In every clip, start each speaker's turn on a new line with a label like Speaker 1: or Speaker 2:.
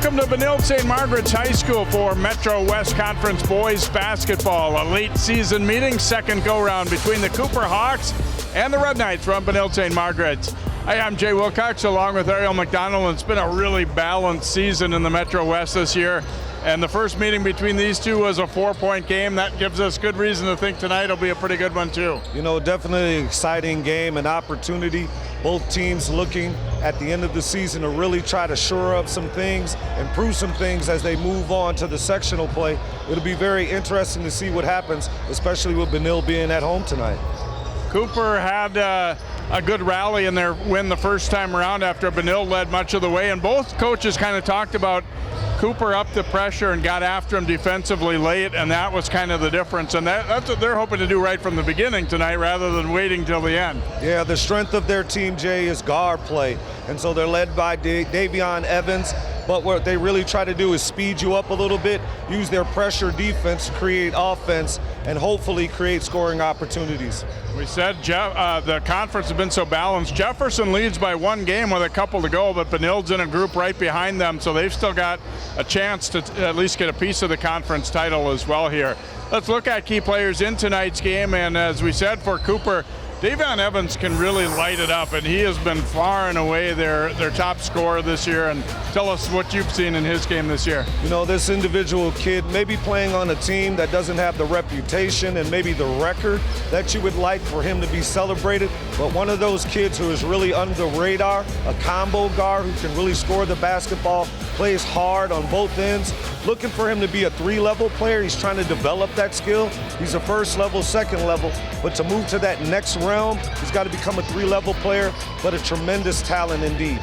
Speaker 1: Welcome to Benilde-St. Margaret's High School for Metro West Conference Boys Basketball. A late season meeting, second go-round between the Cooper Hawks and the Red Knights from Benilde-St. Margaret. Hi, I'm Jay Wilcox along with Ariel McDonald. It's been a really balanced season in the Metro West this year. And the first meeting between these two was a 4-point game. That gives us good reason to think tonight will be a pretty good one too.
Speaker 2: You know, definitely an exciting game, an opportunity. Both teams looking at the end of the season to really try to shore up some things, improve some things as they move on to the sectional play. It'll be very interesting to see what happens, especially with Benilde being at home tonight.
Speaker 1: Cooper had a good rally in their win the first time around after Benilde led much of the way, and both coaches kind of talked about Cooper up the pressure and got after him defensively late, and that was kind of the difference. And that's what they're hoping to do right from the beginning tonight rather than waiting till the end.
Speaker 2: Yeah, the strength of their team, Jay, is guard play. And so they're led by Davion Evans. But what they really try to do is speed you up a little bit, use their pressure defense to create offense, and hopefully create scoring opportunities.
Speaker 1: We said the conference has been so balanced. Jefferson leads by one game with a couple to go, but Benilde's in a group right behind them, so they've still got a chance to at least get a piece of the conference title as well here. Let's look at key players in tonight's game, and as we said for Cooper, Davion Evans can really light it up, and he has been far and away their top scorer this year. And tell us what you've seen in his game this year.
Speaker 2: You know, this individual kid may be playing on a team that doesn't have the reputation and maybe the record that you would like for him to be celebrated, but one of those kids who is really under the radar, a combo guard who can really score the basketball, plays hard on both ends. Looking for him to be a three-level player. He's trying to develop that skill. He's a first level, second level, but to move to that next realm, he's got to become a three-level player, but a tremendous talent indeed.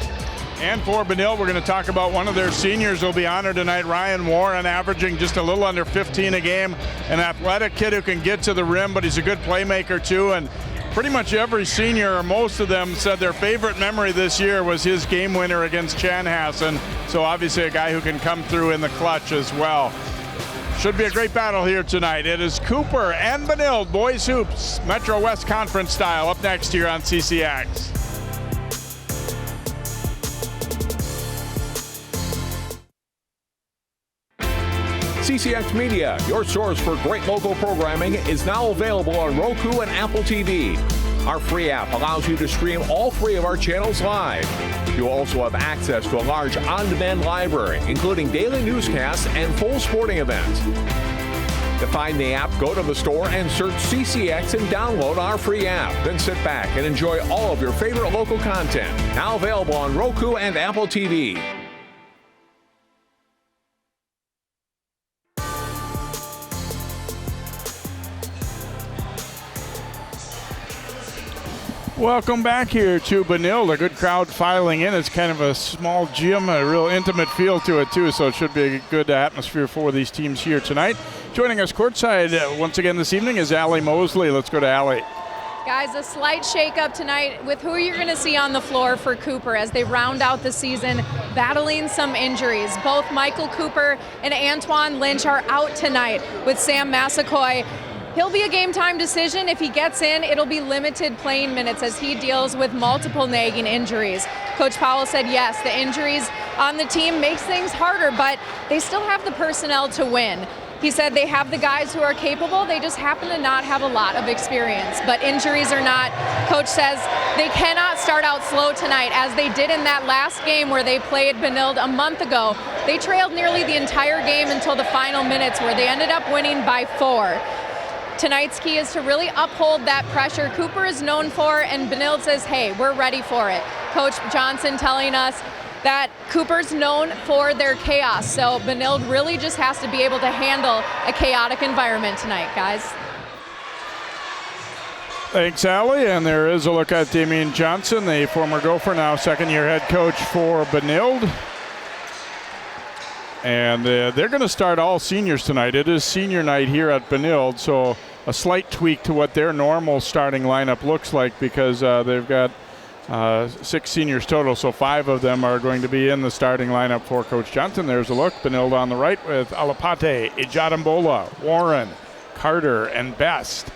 Speaker 1: And for Benilde, we're going to talk about one of their seniors who will be honored tonight, Ryan Warren, averaging just a little under 15 a game. An athletic kid who can get to the rim, but he's a good playmaker too. And pretty much every senior, or most of them, said their favorite memory this year was his game winner against Chanhassen. So obviously a guy who can come through in the clutch as well. Should be a great battle here tonight. It is Cooper and Benilde, boys hoops, Metro West Conference style, up next here on CCX.
Speaker 3: CCX Media, your source for great local programming, is now available on Roku and Apple TV. Our free app allows you to stream all 3 of our channels live. You also have access to a large on-demand library, including daily newscasts and full sporting events. To find the app, go to the store and search CCX and download our free app. Then sit back and enjoy all of your favorite local content. Now available on Roku and Apple TV.
Speaker 1: Welcome back here to Benilde. A good crowd filing in. It's kind of a small gym, a real intimate feel to it too, so it should be a good atmosphere for these teams here tonight. Joining us courtside once again this evening is Allie Mosley. Let's go to Allie.
Speaker 4: Guys, a slight shake-up tonight with who you're going to see on the floor for Cooper as they round out the season, battling some injuries. Both Michael Cooper and Antoine Lynch are out tonight with Sam Massaquoi. He'll be a game-time decision. If he gets in, it'll be limited playing minutes as he deals with multiple nagging injuries. Coach Powell said yes, the injuries on the team makes things harder, but they still have the personnel to win. He said they have the guys who are capable, they just happen to not have a lot of experience. But injuries or not, Coach says they cannot start out slow tonight as they did in that last game where they played Benilde a month ago. They trailed nearly the entire game until the final minutes where they ended up winning by 4. Tonight's key is to really uphold that pressure Cooper is known for, and Benilde says, hey, we're ready for it. Coach Johnson telling us that Cooper's known for their chaos, so Benilde really just has to be able to handle a chaotic environment tonight, guys.
Speaker 1: Thanks, Allie. And there is a look at Damian Johnson, the former Gopher, now second-year head coach for Benilde. And they're going to start all seniors tonight. It is senior night here at Benilde, so a slight tweak to what their normal starting lineup looks like because they've got 6 seniors total, so 5 of them are going to be in the starting lineup for Coach Johnson. There's a look. Benilde on the right with Alapate, Ijadambola, Warren, Carter, and Best.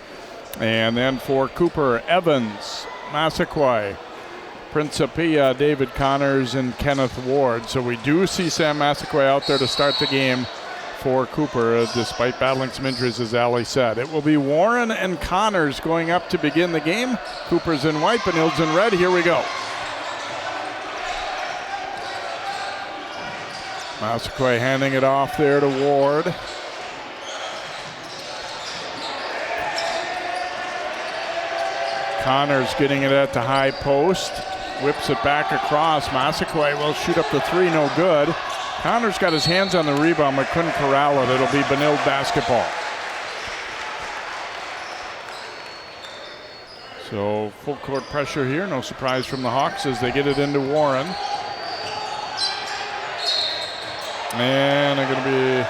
Speaker 1: And then for Cooper, Evans, Massaquoi, Principia, David Connors, and Kenneth Ward. So we do see Sam Massaquoi out there to start the game for Cooper, despite battling some injuries, as Ali said. It will be Warren and Connors going up to begin the game. Cooper's in white, Benilde's in red. Here we go. Massaquoi handing it off there to Ward. Connors getting it at the high post. Whips it back across. Massaquoi will shoot up the three, no good. Connors got his hands on the rebound but couldn't corral it. It'll be Benilde basketball. So full court pressure here. No surprise from the Hawks as they get it into Warren. And they're going to be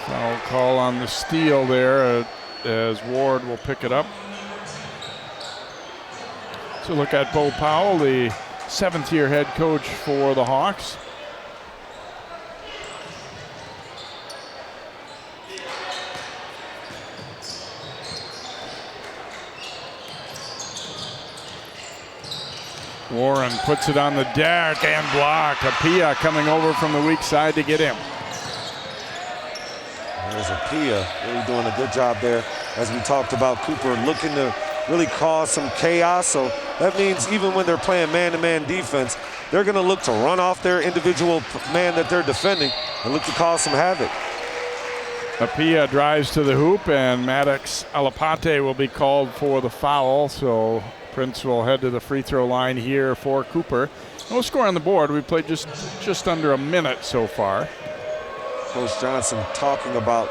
Speaker 1: foul call on the steal there as Ward will pick it up. So look at Bo Powell, the seventh-year head coach for the Hawks. Warren puts it on the deck and block. Apia coming over from the weak side to get him.
Speaker 2: There's Apia really doing a good job there. As we talked about, Cooper looking to really cause some chaos. So that means even when they're playing man-to-man defense, they're going to look to run off their individual man that they're defending and look to cause some havoc.
Speaker 1: Apia drives to the hoop, and Maddox Alapate will be called for the foul. So Prince will head to the free throw line here for Cooper. No score on the board. We played just under a minute so far.
Speaker 2: Coach Johnson talking about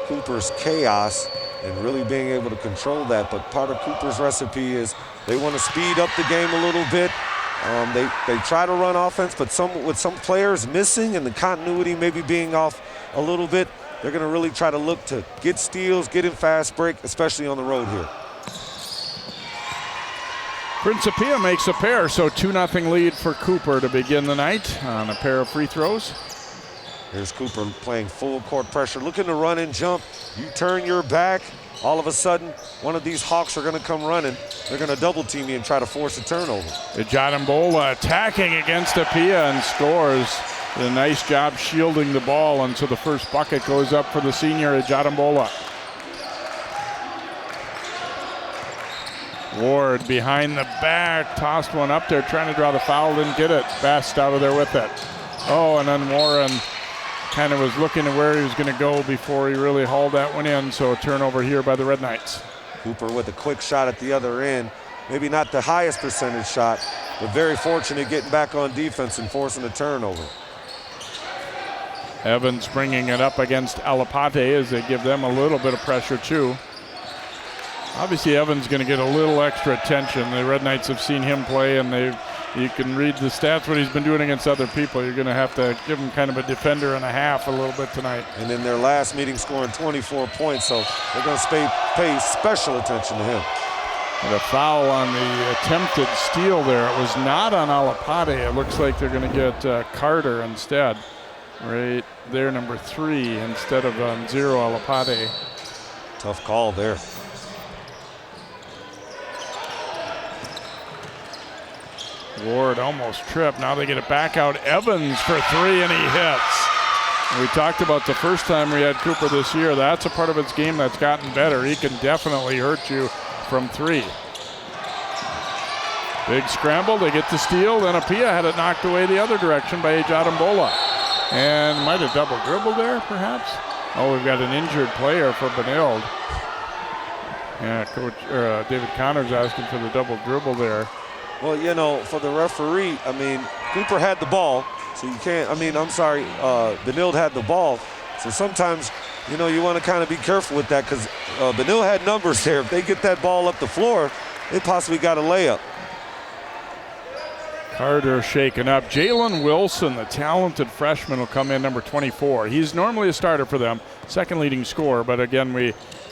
Speaker 2: Cooper's chaos and really being able to control that. But part of Cooper's recipe is they want to speed up the game a little bit. They try to run offense, but with some players missing and the continuity maybe being off a little bit, they're going to really try to look to get steals, get in fast break, especially on the road here.
Speaker 1: Principia makes a pair, so 2-0 lead for Cooper to begin the night on a pair of free throws.
Speaker 2: Here's Cooper playing full court pressure, looking to run and jump. You turn your back, all of a sudden, one of these Hawks are going to come running. They're going to double team you and try to force a turnover.
Speaker 1: Ejadambola attacking against Apia and scores. Did a nice job shielding the ball, and so the first bucket goes up for the senior Ejadambola. Ward behind the back, tossed one up there, trying to draw the foul, didn't get it. Best out of there with it. Oh, and then Warren kind of was looking to where he was going to go before he really hauled that one in, so a turnover here by the Red Knights.
Speaker 2: Cooper with a quick shot at the other end. Maybe not the highest percentage shot, but very fortunate getting back on defense and forcing a turnover.
Speaker 1: Evans bringing it up against Alapate as they give them a little bit of pressure too. Obviously Evans going to get a little extra attention. The Red Knights have seen him play, and you can read the stats, what he's been doing against other people. You're going to have to give him kind of a defender and a half a little bit tonight.
Speaker 2: And in their last meeting scoring 24 points, so they're going to pay special attention to him.
Speaker 1: And a foul on the attempted steal there. It was not on Alapate. It looks like they're going to get Carter instead. Right there, number 3, instead of on 0 Alapate.
Speaker 2: Tough call there.
Speaker 1: Ward almost tripped. Now they get it back out. Evans for 3, and he hits. We talked about the first time we had Cooper this year. That's a part of his game that's gotten better. He can definitely hurt you from 3. Big scramble. They get the steal. Then Apia had it knocked away the other direction by Ejadambola. And might have double dribbled there, perhaps. Oh, we've got an injured player for Benilde. Yeah, Coach David Connors asking for the double dribble there.
Speaker 2: Well, you know, for the referee, I mean, Cooper had the ball, so you can't, Benilde had the ball. So sometimes, you know, you want to kind of be careful with that because Benilde had numbers there. If they get that ball up the floor, they possibly got a layup.
Speaker 1: Carter shaken up. Jalen Wilson, the talented freshman, will come in, number 24. He's normally a starter for them, second leading scorer, but again,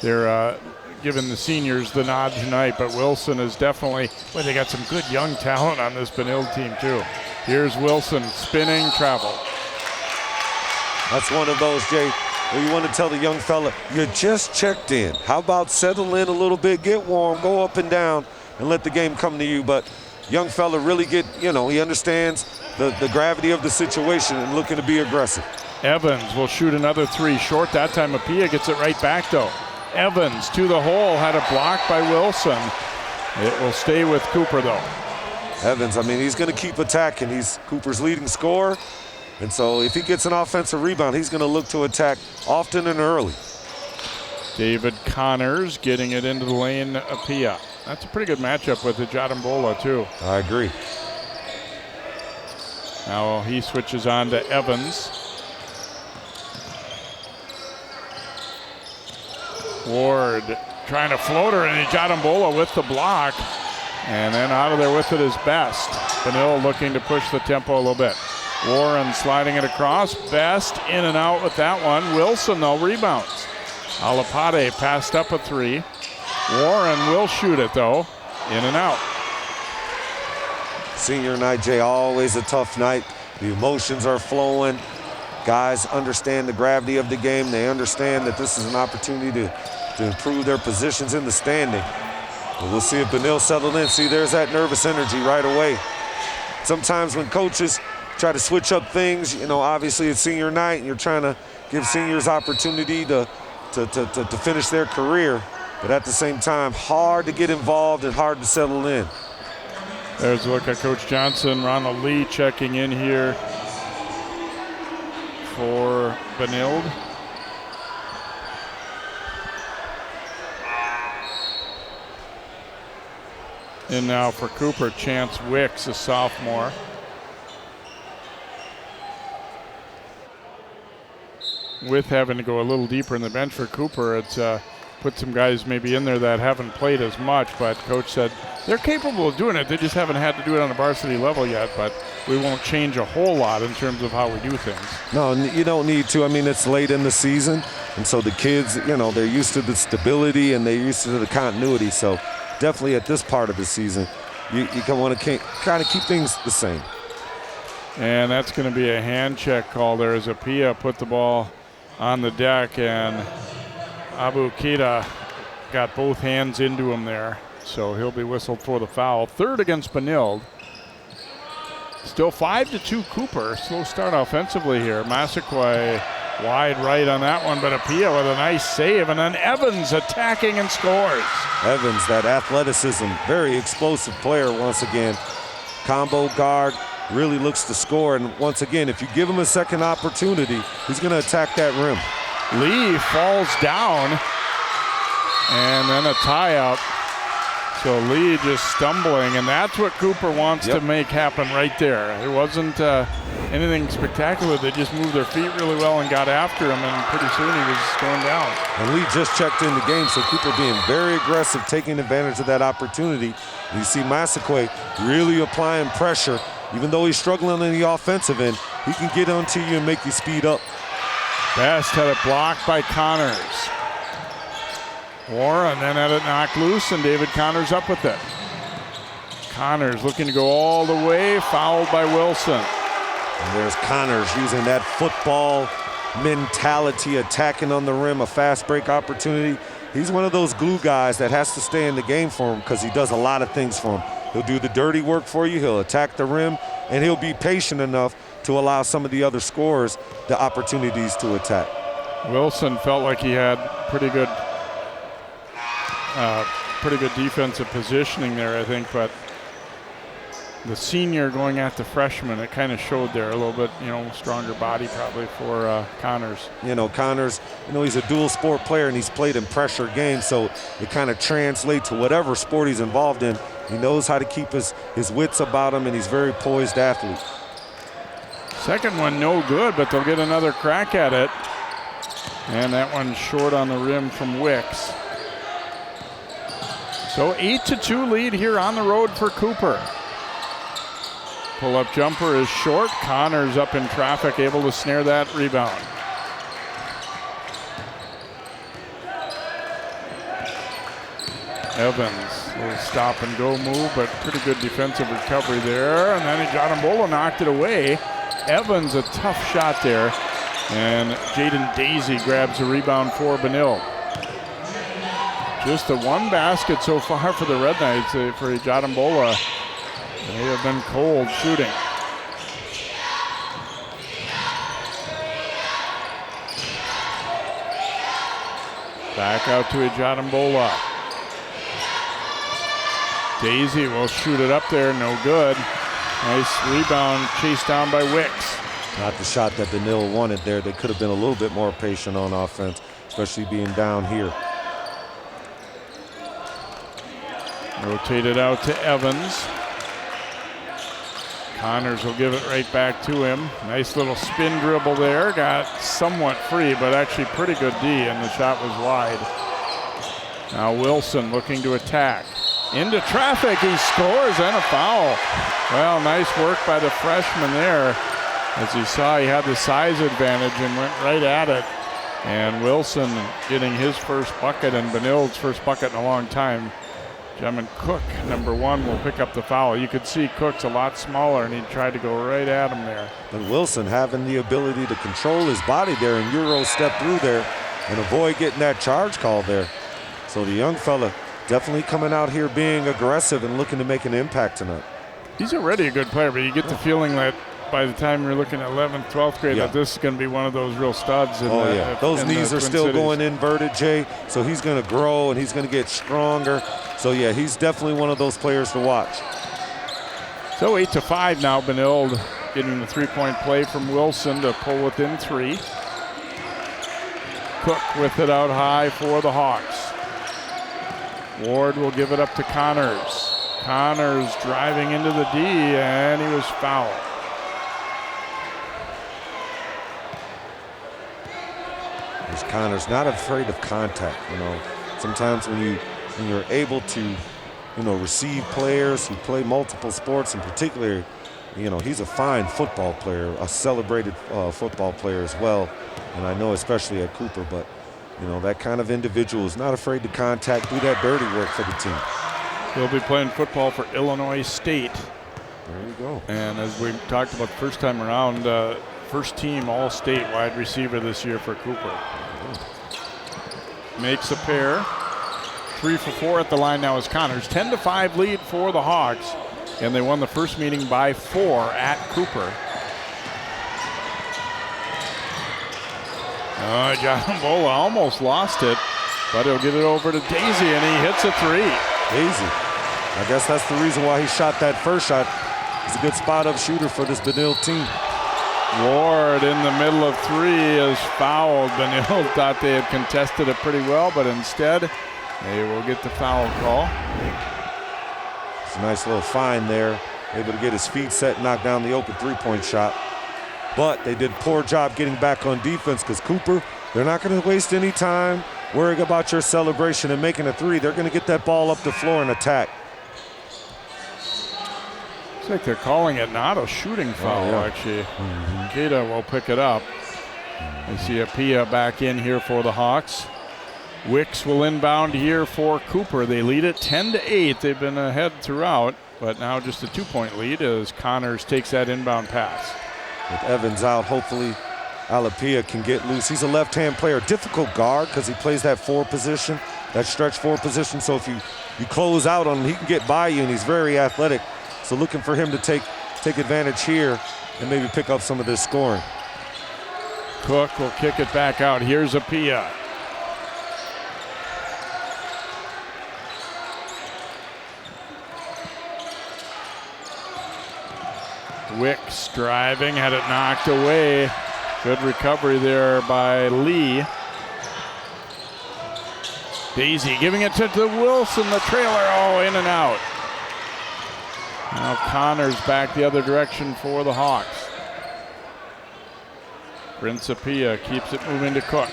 Speaker 1: they're giving the seniors the nod tonight, but Wilson is definitely, they got some good young talent on this Benilde team too. Here's Wilson, spinning, travel.
Speaker 2: That's one of those, Jay, where you want to tell the young fella, you just checked in. How about settle in a little bit, get warm, go up and down. and let the game come to you. But young fella really he understands the gravity of the situation and looking to be aggressive.
Speaker 1: Evans will shoot another three short. That time Apia gets it right back though. Evans to the hole, had a block by Wilson. It will stay with Cooper though.
Speaker 2: Evans, I mean, he's going to keep attacking. He's Cooper's leading scorer. And so if he gets an offensive rebound, he's going to look to attack often and early.
Speaker 1: David Connors getting it into the lane, Apia. That's a pretty good matchup with the Jadambola too.
Speaker 2: I agree.
Speaker 1: Now he switches on to Evans. Ward trying to float her, and Jadambola with the block. And then out of there with it is Best. Benilde looking to push the tempo a little bit. Warren sliding it across. Best in and out with that one. Wilson though rebounds. Alapade passed up a three. Warren will shoot it though. In and out.
Speaker 2: Senior night, Jay, always a tough night. The emotions are flowing. Guys understand the gravity of the game. They understand that this is an opportunity to improve their positions in the standing. But we'll see if Benilde settled in. See, there's that nervous energy right away. Sometimes when coaches try to switch up things, obviously it's senior night and you're trying to give seniors opportunity to finish their career. But at the same time, hard to get involved and hard to settle in.
Speaker 1: There's a look at Coach Johnson. Ronald Lee checking in here for Benilde. And now for Cooper, Chance Wicks, a sophomore. With having to go a little deeper in the bench for Cooper, it's put some guys maybe in there that haven't played as much, but Coach said they're capable of doing it. They just haven't had to do it on a varsity level yet, but we won't change a whole lot in terms of how we do things.
Speaker 2: No, you don't need to. I mean, it's late in the season, and so the kids, they're used to the stability and they're used to the continuity. So definitely at this part of the season, you want to kind of keep things the same.
Speaker 1: And that's going to be a hand check call there as Apia put the ball on the deck, and Abu Kita got both hands into him there. So he'll be whistled for the foul. Third against Benilde. Still 5-2 Cooper. Slow start offensively here. Massaquoi wide right on that one, but Apia with a nice save, and then Evans attacking and scores.
Speaker 2: Evans, that athleticism, very explosive player once again. Combo guard, really looks to score, and once again, if you give him a second opportunity, he's going to attack that rim.
Speaker 1: Lee falls down, and then a tie-up. So Lee just stumbling, and that's what Cooper wants to make happen right there. It wasn't anything spectacular. They just moved their feet really well and got after him, and pretty soon he was going down.
Speaker 2: And Lee just checked in the game, so Cooper being very aggressive, taking advantage of that opportunity. And you see Massaquoi really applying pressure. Even though he's struggling on the offensive end, he can get onto you and make you speed up.
Speaker 1: Best had it blocked by Connors. Warren then had it knocked loose, and David Connors up with it. Connors looking to go all the way, fouled by Wilson.
Speaker 2: And there's Connors using that football mentality, attacking on the rim, a fast break opportunity. He's one of those glue guys that has to stay in the game for him because he does a lot of things for him. He'll do the dirty work for you, he'll attack the rim, and he'll be patient enough to allow some of the other scorers the opportunities to attack.
Speaker 1: Wilson felt like he had pretty good defensive positioning there, I think, but the senior going at the freshman, it kind of showed there a little bit, stronger body probably for Connors.
Speaker 2: Connors, he's a dual sport player and he's played in pressure games, so it kind of translates to whatever sport he's involved in. He knows how to keep his wits about him, and he's a very poised athlete.
Speaker 1: Second one no good, but they'll get another crack at it. And that one's short on the rim from Wicks. So 8-2 lead here on the road for Cooper. Pull-up jumper is short. Connors up in traffic, able to snare that rebound. Evans, a little stop and go move, but pretty good defensive recovery there. And then Jadambola knocked it away. Evans, a tough shot there. And Jaden Daisy grabs a rebound for Benilde. Just the one basket so far for the Red Knights. For Ijadambola, they have been cold shooting. Back out to Ijadambola. Daisy will shoot it up there, no good. Nice rebound, chased down by Wicks.
Speaker 2: Not the shot that Benilde wanted there. They could have been a little bit more patient on offense, especially being down here.
Speaker 1: Rotated out to Evans. Connors will give it right back to him. Nice little spin dribble there. Got somewhat free, but actually pretty good D, and the shot was wide. Now Wilson looking to attack. Into traffic, he scores, and a foul. Well, nice work by the freshman there. As you saw, he had the size advantage and went right at it. And Wilson getting his first bucket, and Benilde's first bucket in a long time. Jamin Cook, number 1, will pick up the foul. You could see Cook's a lot smaller, and he tried to go right at him there.
Speaker 2: And Wilson having the ability to control his body there and Euro step through there and avoid getting that charge call there. So the young fella definitely coming out here being aggressive and looking to make an impact tonight.
Speaker 1: He's already a good player, but you get the feeling that by the time you're looking at 11th, 12th grade, that this is going to be one of those real studs.
Speaker 2: Those knees are still going inverted, Jay, so he's going to grow and he's going to get stronger. So, yeah, he's definitely one of those players to watch.
Speaker 1: So 8-5 now, Benilde getting the three-point play from Wilson to pull within 3. Cook with it out high for the Hawks. Ward will give it up to Connors. Connors driving into the D, and he was fouled.
Speaker 2: Connors not afraid of contact. You know, sometimes when you're able to, you know, receive players who play multiple sports, in particular, you know, he's a fine football player, a celebrated football player as well, and I know especially at Cooper. But you know, that kind of individual is not afraid to contact, do that dirty work for the team.
Speaker 1: He'll be playing football for Illinois State.
Speaker 2: There you go.
Speaker 1: And as we talked about the first time around, first team All-State wide receiver this year for Cooper. Makes a pair. 3 for 4 at the line now is Connors. 10-5 lead for the Hawks. And they won the first meeting by 4 at Cooper. Ijadambola almost lost it, but he'll get it over to Daisy, and he hits a 3.
Speaker 2: Daisy. I guess that's the reason why he shot that first shot. He's a good spot-up shooter for this Benilde team.
Speaker 1: Ward in the middle of 3 is fouled. Benilde thought they had contested it pretty well, but instead they will get the foul call.
Speaker 2: It's a nice little find there. Able to get his feet set, knock down the open three-point shot. But they did a poor job getting back on defense because Cooper, they're not going to waste any time worrying about your celebration and making a 3. They're going to get that ball up the floor and attack.
Speaker 1: Looks like they're calling it not a shooting foul, actually. Keita will pick it up. We see Apia back in here for the Hawks. Wicks will inbound here for Cooper. They lead it 10-8. They've been ahead throughout, but now just a 2-point lead as Connors takes that inbound pass.
Speaker 2: With Evans out, hopefully Alapia can get loose. He's a left-hand player, difficult guard because he plays that 4 position, that stretch 4 position. So if you close out on him, he can get by you, and he's very athletic. So looking for him to take advantage here and maybe pick up some of this scoring.
Speaker 1: Cook will kick it back out. Here's Apia. Wicks driving, had it knocked away. Good recovery there by Lee. Daisy giving it to Wilson, the trailer, in and out. Now Connors back the other direction for the Hawks. Principia keeps it moving to Cook.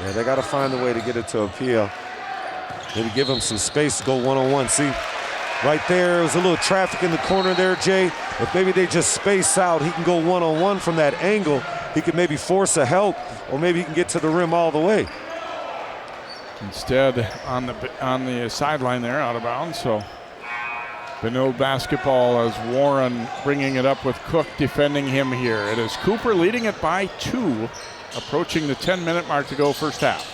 Speaker 2: Yeah, they got to find a way to get it to Apia. Maybe give him some space to go one-on-one. See, right there, there's a little traffic in the corner there, Jay. If maybe they just space out, he can go one-on-one from that angle. He could maybe force a help, or maybe he can get to the rim all the way.
Speaker 1: Instead, on the sideline there, out of bounds. So Benilde basketball as Warren bringing it up with Cook defending him here. It is Cooper leading it by 2, approaching the 10-minute mark to go first half.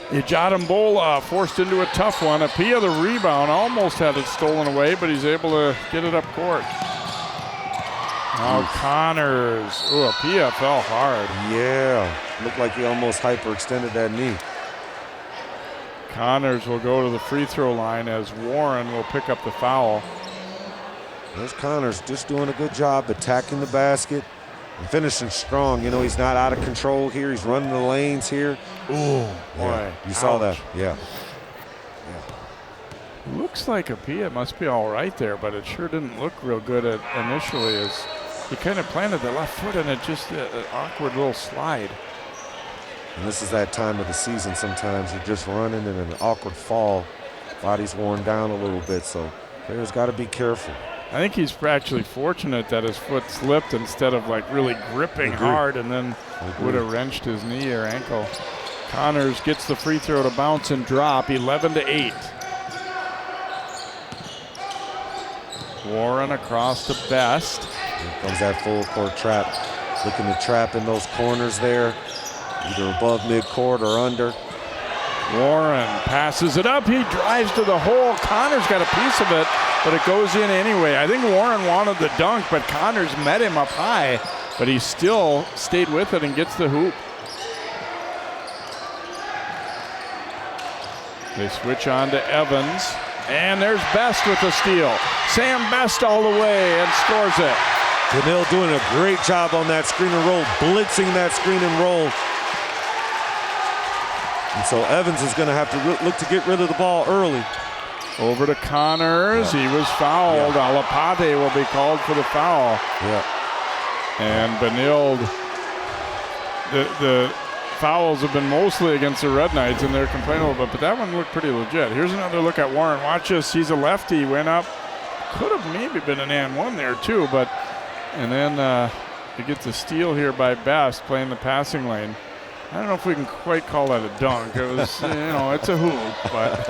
Speaker 1: Ijadambola forced into a tough one. Apia, the rebound, almost had it stolen away, but he's able to get it up court. Now Connors. Ooh, Apia fell hard.
Speaker 2: Yeah, looked like he almost hyperextended that knee.
Speaker 1: Connors will go to the free throw line as Warren will pick up the foul.
Speaker 2: There's Connors just doing a good job attacking the basket and finishing strong. You know, he's not out of control here. He's running the lanes here.
Speaker 1: Ooh, boy.
Speaker 2: Yeah, you saw that. Yeah.
Speaker 1: Looks like Apia must be all right there, but it sure didn't look real good initially as he kind of planted the left foot and it just an awkward little slide.
Speaker 2: And this is that time of the season sometimes you're just running in an awkward fall. Body's worn down a little bit, so players got to be careful.
Speaker 1: I think he's actually fortunate that his foot slipped instead of like really gripping hard and then would have wrenched his knee or ankle. Connors gets the free throw to bounce and drop, 11-8. Warren across to Best.
Speaker 2: Here comes that full court trap. Looking to trap in those corners there, either above midcourt or under.
Speaker 1: Warren passes it up. He drives to the hole. Connors got a piece of it, but it goes in anyway. I think Warren wanted the dunk, but Connors met him up high, but he still stayed with it and gets the hoop. They switch on to Evans, and there's Best with the steal. Sam Best all the way and scores it.
Speaker 2: Benilde doing a great job on that screen and roll, blitzing that screen and roll. And so Evans is going to have to look to get rid of the ball early.
Speaker 1: Over to Connors. He was fouled. Alapate will be called for the foul.
Speaker 2: Yeah.
Speaker 1: And Benilde, the fouls have been mostly against the Red Knights, and they're complaining a little bit, but that one looked pretty legit. Here's another look at Warren. Watch this. He's a lefty. Went up. Could have maybe been an and one there, too, but and then he gets a steal here by Best playing the passing lane. I don't know if we can quite call that a dunk. It was, you know, it's a hoop, but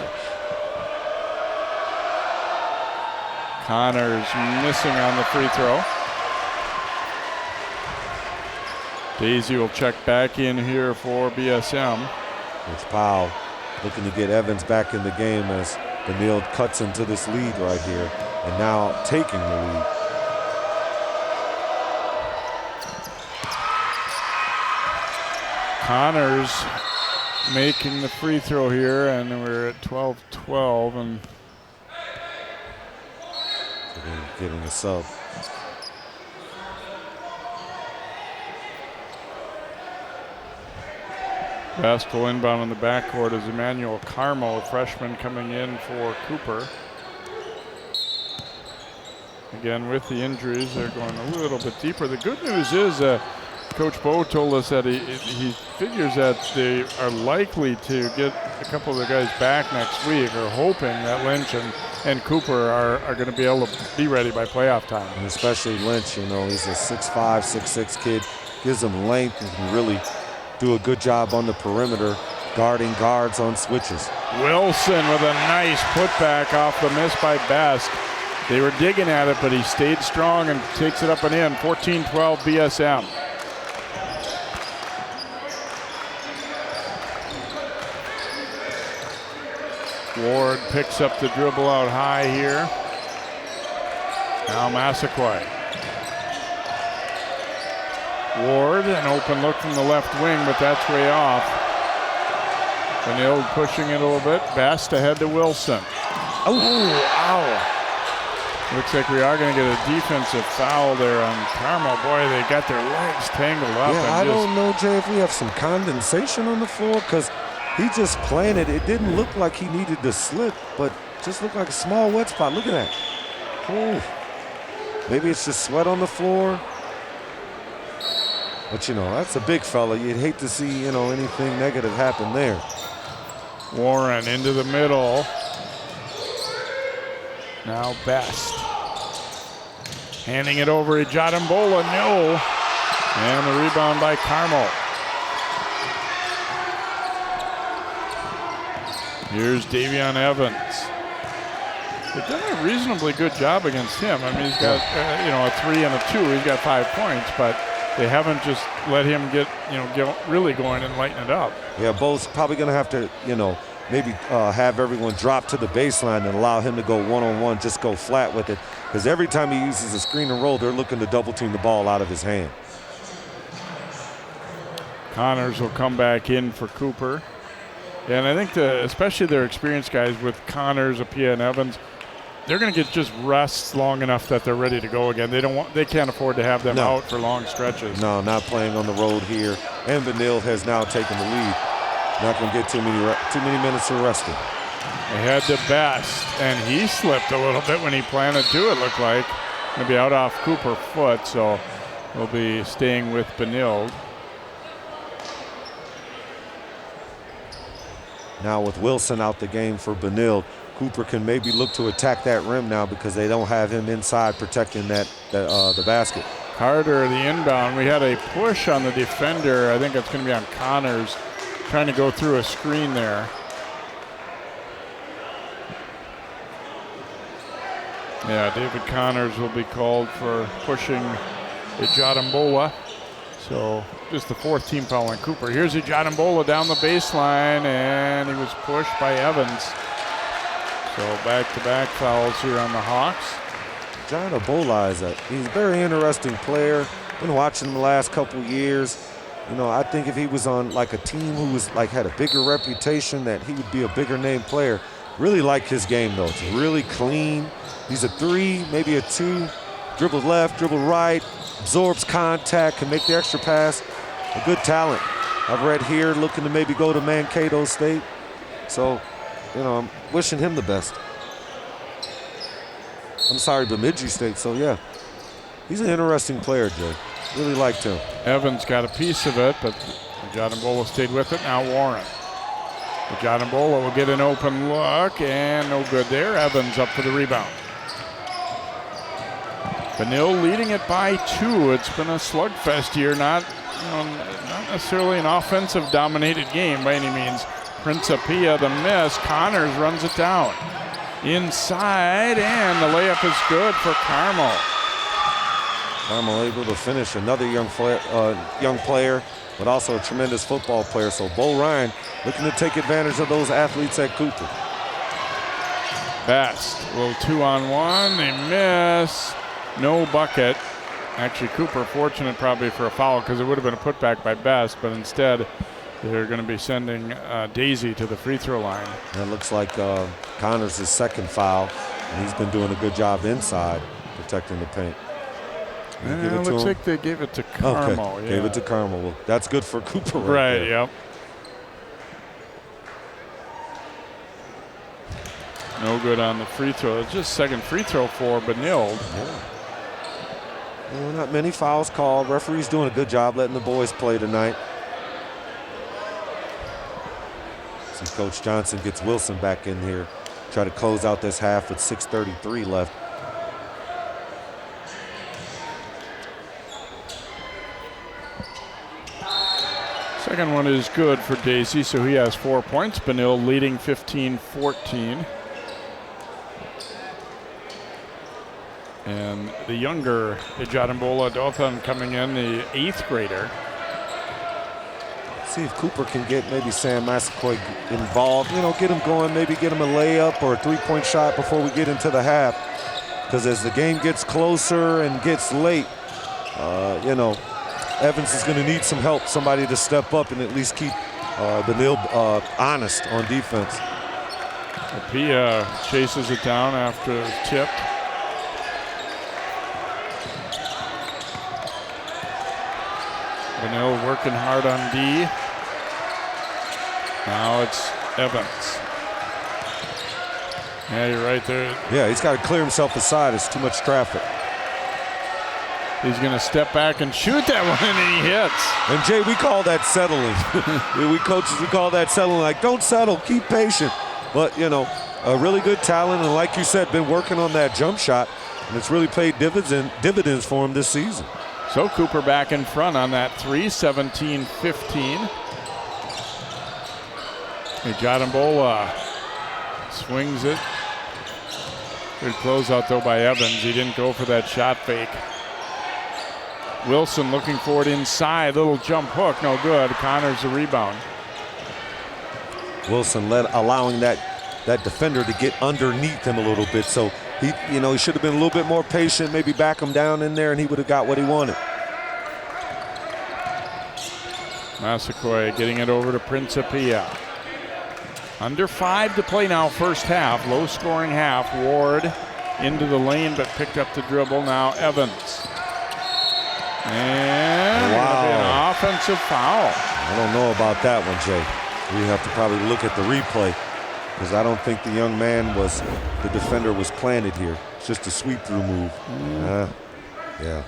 Speaker 1: Connors missing on the free throw. Daisy will check back in here for BSM.
Speaker 2: It's Powell looking to get Evans back in the game as Benilde cuts into this lead right here and now taking the lead.
Speaker 1: Connors making the free throw here, and we're at 12-12, and
Speaker 2: so they're getting a sub.
Speaker 1: Best will inbound on the backcourt is Emmanuel Carmo, freshman coming in for Cooper. Again, with the injuries, they're going a little bit deeper. The good news is Coach Bo told us that he figures that they are likely to get a couple of the guys back next week, or hoping that Lynch and Cooper are going to be able to be ready by playoff time.
Speaker 2: And especially Lynch, you know, he's a 6'5", 6'6" kid, gives him length and can really do a good job on the perimeter, guarding guards on switches.
Speaker 1: Wilson with a nice putback off the miss by Best. They were digging at it, but he stayed strong and takes it up and in. 14-12 BSM. Ward picks up the dribble out high here. Now Massaquoi. Ward, an open look from the left wing, but that's way off. Benilde pushing it a little bit. Best ahead to Wilson. Oh, ow. Looks like we are going to get a defensive foul there on Carmel. Boy, they got their legs tangled up.
Speaker 2: Yeah, I don't know, Jay, if we have some condensation on the floor, because he just planted. It didn't look like he needed to slip, but just looked like a small wet spot. Look at that. Oh. Maybe it's just sweat on the floor. But, you know, that's a big fella. You'd hate to see, you know, anything negative happen there.
Speaker 1: Warren into the middle. Now Best. Handing it over to Ijadambola. No. And the rebound by Carmel. Here's Davion Evans. They've done a reasonably good job against him. I mean, he's got, you know, a 3 and a 2. He's got 5 points, but they haven't just let him get really going and lighten it up.
Speaker 2: Yeah, Bo's probably going to have to, maybe have everyone drop to the baseline and allow him to go one-on-one, just go flat with it. Because every time he uses a screen and roll, they're looking to double team the ball out of his hand.
Speaker 1: Connors will come back in for Cooper. And I think especially their experienced guys with Connors, Apia, and Evans, they're going to get just rests long enough that they're ready to go again. They can't afford to have them out for long stretches.
Speaker 2: No, not playing on the road here. And Benilde has now taken the lead. Not going to get too many minutes of resting.
Speaker 1: They had the best, and he slipped a little bit when he planted to, it looked like. Going to be out off Cooper foot, so we'll be staying with Benilde.
Speaker 2: Now with Wilson out the game for Benilde, Cooper can maybe look to attack that rim now because they don't have him inside protecting the basket.
Speaker 1: Carter, the inbound. We had a push on the defender. I think it's going to be on Connors, trying to go through a screen there. Yeah, David Connors will be called for pushing Ijadambola. So just the fourth team foul on Cooper. Here's Ijadambola down the baseline, and he was pushed by Evans. So back-to-back fouls here on the Hawks.
Speaker 2: Ijadambola he's a very interesting player. Been watching him the last couple years. I think if he was on like a team who was had a bigger reputation, that he would be a bigger name player. Really like his game though. It's really clean. He's a 3, maybe a 2. Dribble left, dribble right, absorbs contact, can make the extra pass. A good talent. I've read here looking to maybe go to Mankato State. So, I'm wishing him the best. I'm sorry, Bemidji State. So yeah, he's an interesting player, Jay. Really liked him.
Speaker 1: Evans got a piece of it, but Ijadambola stayed with it. Now Warren. Ijadambola will get an open look, and no good there. Evans up for the rebound. Benilde leading it by 2. It's been a slugfest here, not necessarily an offensive dominated game by any means. Principia the miss. Connors runs it down. Inside, and the layup is good for Carmel.
Speaker 2: Carmel able to finish. Another young player, but also a tremendous football player. So Bo Ryan looking to take advantage of those athletes at Cooper.
Speaker 1: Best, a little 2-on-1, they miss. No bucket. Actually, Cooper fortunate probably for a foul because it would have been a putback by Best, but instead they're going to be sending Daisy to the free throw line.
Speaker 2: And it looks like Connors' second foul, and he's been doing a good job inside protecting the paint.
Speaker 1: It looks like they gave it to Carmel.
Speaker 2: Okay,
Speaker 1: yeah.
Speaker 2: gave it to Carmel. Well, that's good for Cooper
Speaker 1: right
Speaker 2: there.
Speaker 1: Yep. No good on the free throw. It's just second free throw for Benilde.
Speaker 2: Yeah. Well, not many fouls called. Referee's doing a good job letting the boys play tonight. See Coach Johnson gets Wilson back in here. Try to close out this half with 6:33 left.
Speaker 1: Second one is good for Daisy, so he has 4 points. Benilde leading 15-14. And the younger Ijadambola Dothan coming in, the 8th grader.
Speaker 2: See if Cooper can get maybe Sam Massaquoi involved. Get him going, maybe get him a layup or a 3-point shot before we get into the half. Because as the game gets closer and gets late, Evans is going to need some help, somebody to step up and at least keep Benilde honest on defense.
Speaker 1: Apia chases it down after it's tipped. Benilde working hard on D. Now it's Evans. Yeah, you're right there.
Speaker 2: Yeah, he's got to clear himself aside. It's too much traffic.
Speaker 1: He's going to step back and shoot that one, and he hits.
Speaker 2: And, Jay, we call that settling. we coaches, we call that settling. Like, don't settle, keep patient. But, a really good talent, and like you said, been working on that jump shot, and it's really paid dividends for him this season.
Speaker 1: So Cooper back in front on that 3, 17-15. Ijadambola swings it. Good closeout though by Evans. He didn't go for that shot fake. Wilson looking for it inside. Little jump hook, no good. Connors the rebound.
Speaker 2: Wilson allowing that defender to get underneath him a little bit. So he should have been a little bit more patient, maybe back him down in there, and he would have got what he wanted.
Speaker 1: Massaquoi getting it over to Principia. Under 5 to play now, first half. Low scoring half. Ward into the lane, but picked up the dribble. Now Evans. And an offensive foul.
Speaker 2: I don't know about that one, Jay. We have to probably look at the replay, because I don't think the the defender was planted here. It's just a sweep through move. Yeah.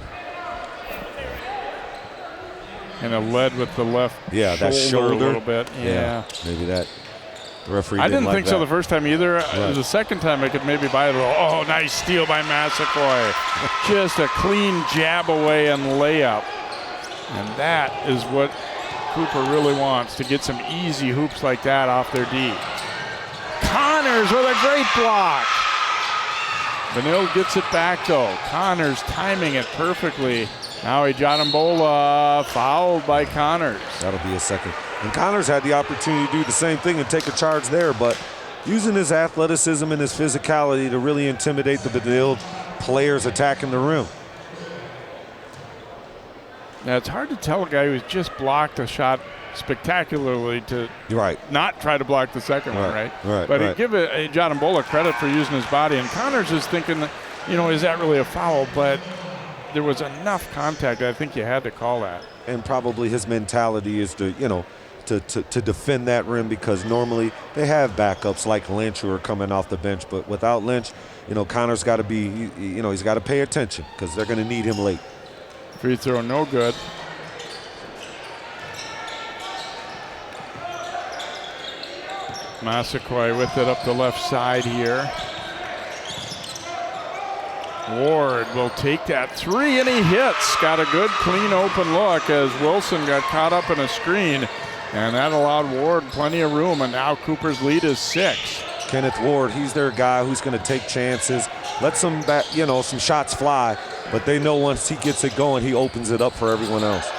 Speaker 1: And a lead with the left
Speaker 2: that shoulder
Speaker 1: a little bit. Yeah.
Speaker 2: Maybe that. The referee
Speaker 1: I didn't
Speaker 2: like
Speaker 1: think
Speaker 2: that.
Speaker 1: so the first time either.
Speaker 2: Right.
Speaker 1: The second time I could maybe buy a little. Oh, nice steal by Massaquoi. Just a clean jab away and layup. And that is what Cooper really wants, to get some easy hoops like that off their D. Connors with a great block. Benilde gets it back though. Connors timing it perfectly. Now Ejadambola fouled by Connors.
Speaker 2: That'll be a second. And Connors had the opportunity to do the same thing and take a charge there, but using his athleticism and his physicality to really intimidate the Benilde players attacking the rim.
Speaker 1: Now it's hard to tell a guy who's just blocked a shot spectacularly to not try to block the second one, right? But you give Ejadambola credit for using his body, and Connors is thinking, is that really a foul? But there was enough contact. I think you had to call that. And
Speaker 2: probably his mentality is to defend that rim, because normally they have backups like Lynch who are coming off the bench, but without Lynch, Connors got to be, he's got to pay attention, because they're going to need him late.
Speaker 1: Free throw, no good. Massaquoi with it up the left side here. Ward will take that three, and he hits. Got a good, clean, open look as Wilson got caught up in a screen, and that allowed Ward plenty of room, and now Cooper's lead is 6.
Speaker 2: Kenneth Ward, he's their guy who's going to take chances, let some shots fly, but they know once he gets it going, he opens it up for everyone else.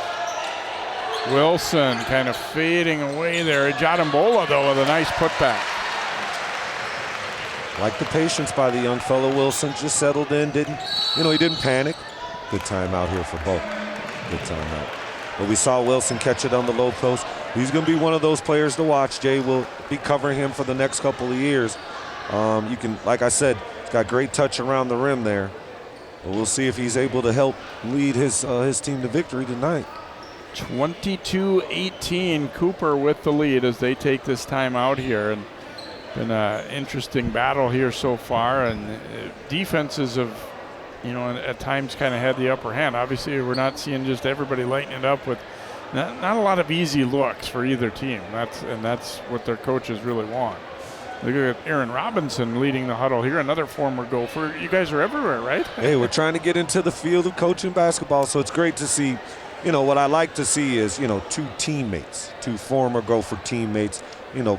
Speaker 1: Wilson kind of fading away there. Ejadambola, though, with a nice putback.
Speaker 2: Like the patience by the young fellow. Wilson just settled in, he didn't panic. Good timeout here for both. Good timeout. But we saw Wilson catch it on the low post. He's going to be one of those players to watch. Jay will be covering him for the next couple of years. Like I said, he's got great touch around the rim there. But we'll see if he's able to help lead his team to victory tonight.
Speaker 1: 22-18, Cooper with the lead as they take this time out here. And been an interesting battle here so far, and defenses have, at times kind of had the upper hand. Obviously, we're not seeing just everybody lighting it up with not a lot of easy looks for either team. That's what their coaches really want. Look at Aaron Robinson leading the huddle here, another former Gopher. You guys are everywhere, right?
Speaker 2: Hey, we're trying to get into the field of coaching basketball, so it's great to see. What I like to see is, two former Gopher teammates,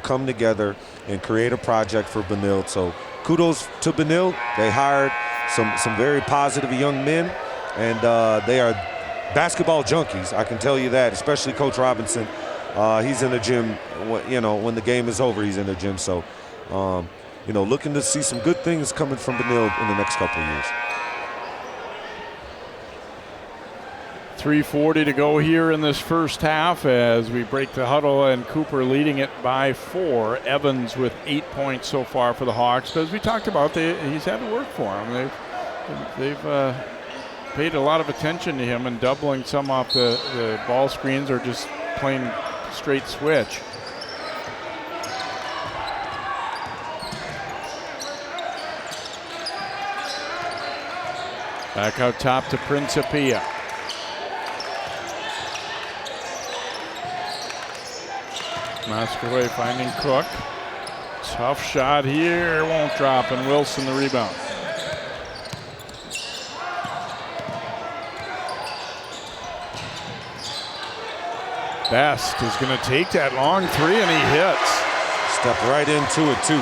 Speaker 2: come together and create a project for Benilde. So kudos to Benilde. They hired some very positive young men, and they are basketball junkies. I can tell you that, especially Coach Robinson. He's in the gym, when the game is over, he's in the gym. So, looking to see some good things coming from Benilde in the next couple of years.
Speaker 1: 3:40 to go here in this first half as we break the huddle, and Cooper leading it by 4. Evans with 8 points so far for the Hawks. But as we talked about, he's had to work for him. They've paid a lot of attention to him and doubling some off the ball screens or just plain straight switch. Back out top to Principia. Massaquoi finding Cook. Tough shot here, won't drop, and Wilson the rebound. Best is going to take that long three, and he hits.
Speaker 2: Stepped right into it, too.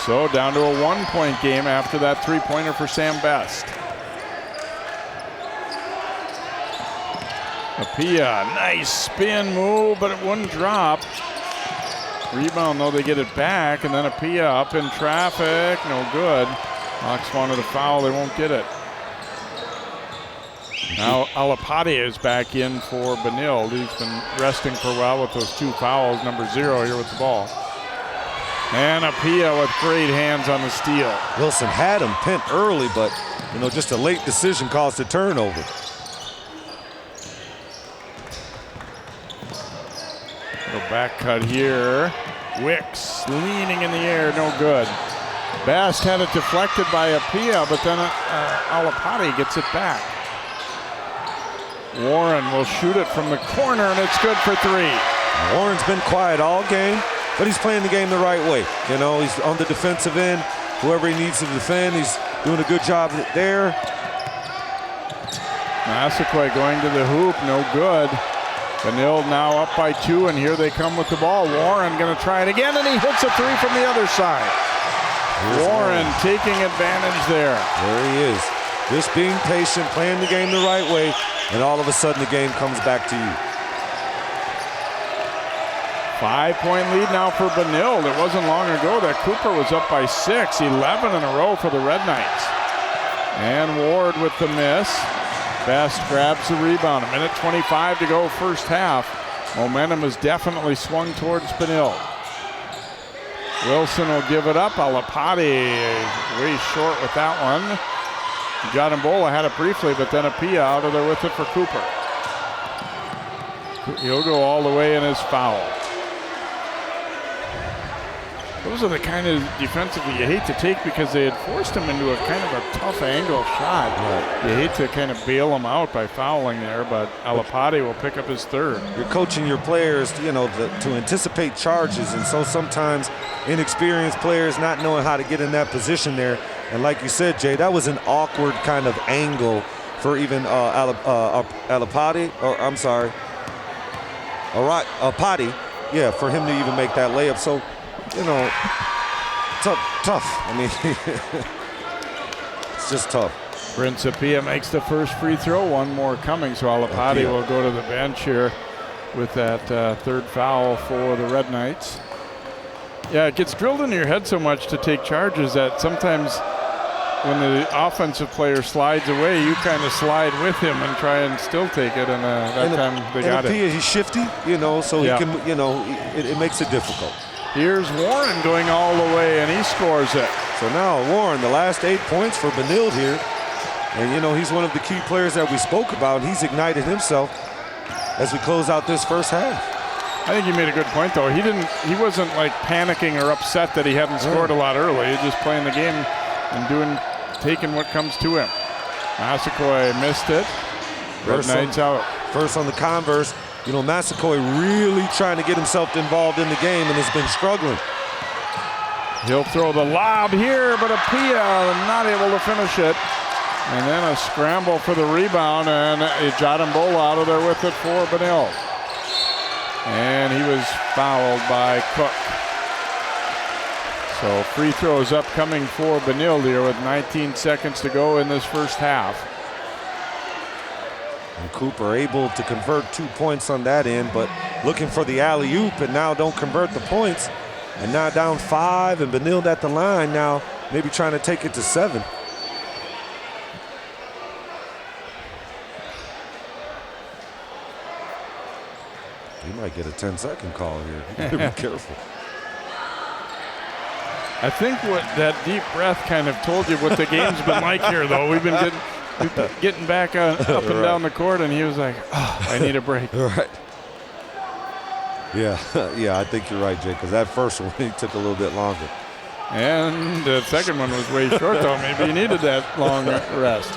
Speaker 1: So down to a 1-point game after that three-pointer for Sam Best. Apia, nice spin move, but it wouldn't drop. Rebound though, they get it back, and then Apia up in traffic, no good. Hawks wanted a foul, they won't get it. Now Alapati is back in for Benilde. He's been resting for a while with those 2 fouls. Number 0 here with the ball. And Apia with great hands on the steal.
Speaker 2: Wilson had him pinned early, but just a late decision caused a turnover.
Speaker 1: Little back cut here. Wicks leaning in the air, no good. Bast had it deflected by Apia, but then Alapati gets it back. Warren will shoot it from the corner, and it's good for 3.
Speaker 2: Warren's been quiet all game, but he's playing the game the right way. He's on the defensive end. Whoever he needs to defend, he's doing a good job there.
Speaker 1: Massaquoi going to the hoop, no good. Benilde now up by 2, and here they come with the ball. Warren going to try it again, and he hits a 3 from the other side. Warren taking advantage there.
Speaker 2: There he is. Just being patient, playing the game the right way, and all of a sudden the game comes back to you.
Speaker 1: 5-point lead now for Benilde. It wasn't long ago that Cooper was up by 6, 11 in a row for the Red Knights. And Ward with the miss. Best grabs the rebound. 1:25 to go first half. Momentum has definitely swung towards Benilde. Wilson will give it up. Alapati way short with that one. Jadambola had it briefly, but then Apia out of there with it for Cooper. He'll go all the way in his foul. Those are the kind of defensively you hate to take because they had forced him into a kind of a tough angle shot. Right. You hate to kind of bail him out by fouling there, but Alapati will pick up his 3rd.
Speaker 2: You're coaching your players, to anticipate charges, and so sometimes inexperienced players not knowing how to get in that position there. And like you said, Jay, that was an awkward kind of angle for even Alapati, or I'm sorry, Apati, yeah, for him to even make that layup. So, tough. I mean, it's just tough.
Speaker 1: Prince Apia makes the first free throw. One more coming, so Alapati will go to the bench here with that 3rd foul for the Red Knights. Yeah, it gets drilled into your head so much to take charges that sometimes when the offensive player slides away, you kind of slide with him and try and still take it, and that time they got it.
Speaker 2: He's shifty, so he can, it makes it difficult.
Speaker 1: Here's Warren going all the way, and he scores it.
Speaker 2: So now Warren, the last 8 points for Benilde here. And, he's one of the key players that we spoke about. He's ignited himself as we close out this first half.
Speaker 1: I think you made a good point, though. He wasn't like panicking or upset that he hadn't scored a lot early. He's just playing the game and taking what comes to him. Massaquoi missed it. Red Knights out.
Speaker 2: First on the Converse. Massaquoi really trying to get himself involved in the game and has been struggling.
Speaker 1: He'll throw the lob here, but Apia not able to finish it. And then a scramble for the rebound, and Jadambola out of there with it for Benilde. And he was fouled by Cook. So free throws upcoming for Benilde here with 19 seconds to go in this first half.
Speaker 2: And Cooper able to convert 2 points on that end, but looking for the alley-oop, and now don't convert the points. And now down 5, and Benilde at the line now, maybe trying to take it to 7. He might get a 10-second call here. You gotta be careful.
Speaker 1: I think what that deep breath kind of told you what the game's been like here, though. We've been getting back up and down the court, and he was like, oh, I need a break.
Speaker 2: Right. Yeah, I think you're right, Jay, because that first one, he took a little bit longer.
Speaker 1: And the second one was way short, though. Maybe he needed that long rest.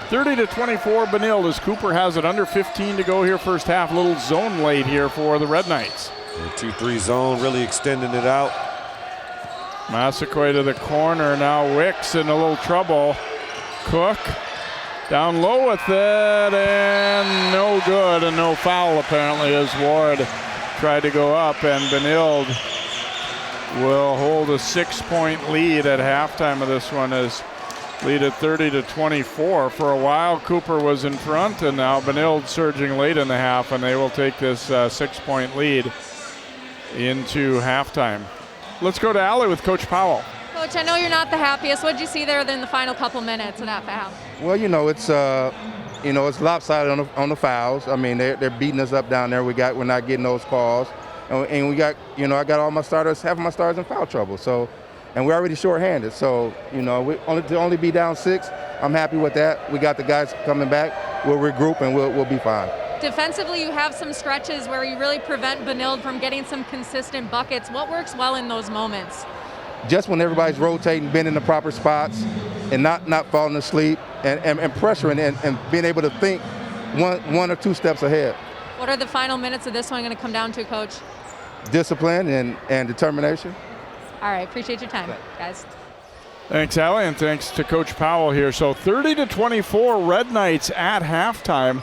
Speaker 1: 30-24 Benilde as Cooper has it. Under 15 to go here first half. A little zone late here for the Red Knights.
Speaker 2: 2-3 zone, really extending it out.
Speaker 1: Massaquoi to the corner. Now Wicks in a little trouble. Cook down low with it, and no good, and no foul apparently as Ward tried to go up, and Benilde will hold a 6-point lead at halftime of this one as lead at 30-24. For a while, Cooper was in front, and now Benilde surging late in the half, and they will take this 6-point lead into halftime. Let's go to Allie with Coach Powell.
Speaker 4: Coach, I know you're not the happiest. What did you see there in the final couple minutes of that half?
Speaker 5: Well, it's lopsided on the fouls. I mean, they're beating us up down there. We're not getting those calls, and we got, I got all my starters, half of my starters in foul trouble. So, and we're already shorthanded. So, to only be down 6, I'm happy with that. We got the guys coming back. We'll regroup and we'll be fine.
Speaker 4: Defensively, you have some stretches where you really prevent Benilde from getting some consistent buckets. What works well in those moments?
Speaker 5: Just when everybody's rotating, being in the proper spots, and not falling asleep, and pressuring and being able to think one or two steps ahead.
Speaker 4: What are the final minutes of this one going to come down to, Coach?
Speaker 5: Discipline and determination.
Speaker 4: All right, appreciate your time, guys.
Speaker 1: Thanks, Allie, and thanks to Coach Powell here. So 30-24 Red Knights at halftime.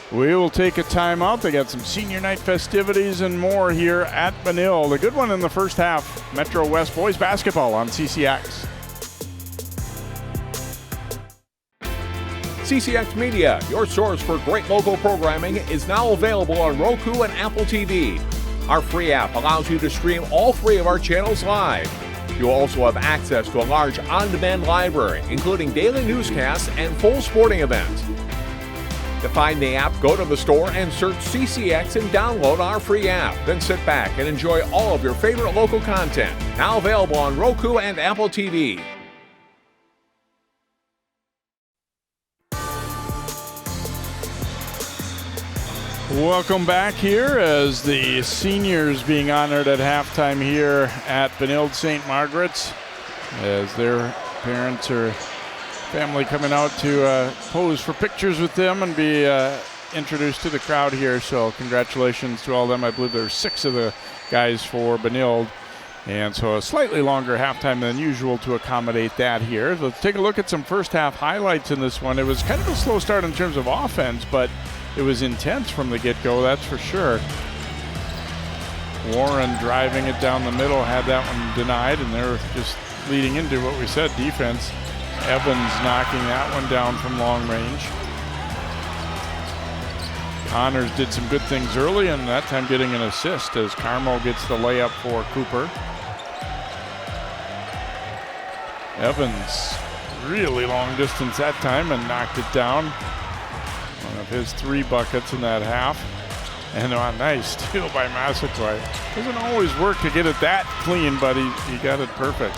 Speaker 1: We will take a timeout. They got some senior night festivities and more here at Benilde. A good one in the first half. Metro West boys basketball on CCX.
Speaker 3: CCX Media, your source for great local programming, is now available on Roku and Apple TV. Our free app allows you to stream all 3 of our channels live. You will also have access to a large on-demand library, including daily newscasts and full sporting events. To find the app, go to the store and search CCX and download our free app. Then sit back and enjoy all of your favorite local content. Now available on Roku and Apple TV.
Speaker 1: Welcome back here as the seniors being honored at halftime here at Benilde-St. Margaret's, as their parents or family coming out to pose for pictures with them and be introduced to the crowd here. So congratulations to all of them. I believe there were 6 of the guys for Benilde. And so a slightly longer halftime than usual to accommodate that here. Let's take a look at some first half highlights in this one. It was kind of a slow start in terms of offense, but it was intense from the get-go, that's for sure. Warren driving it down the middle, had that one denied, and they're just leading into what we said, defense. Evans knocking that one down from long range. Connors did some good things early, and that time getting an assist as Carmo gets the layup for Cooper. Evans really long distance that time and knocked it down. One of his 3 buckets in that half. And a nice steal by Massaquoi. Doesn't always work to get it that clean, but he got it perfect.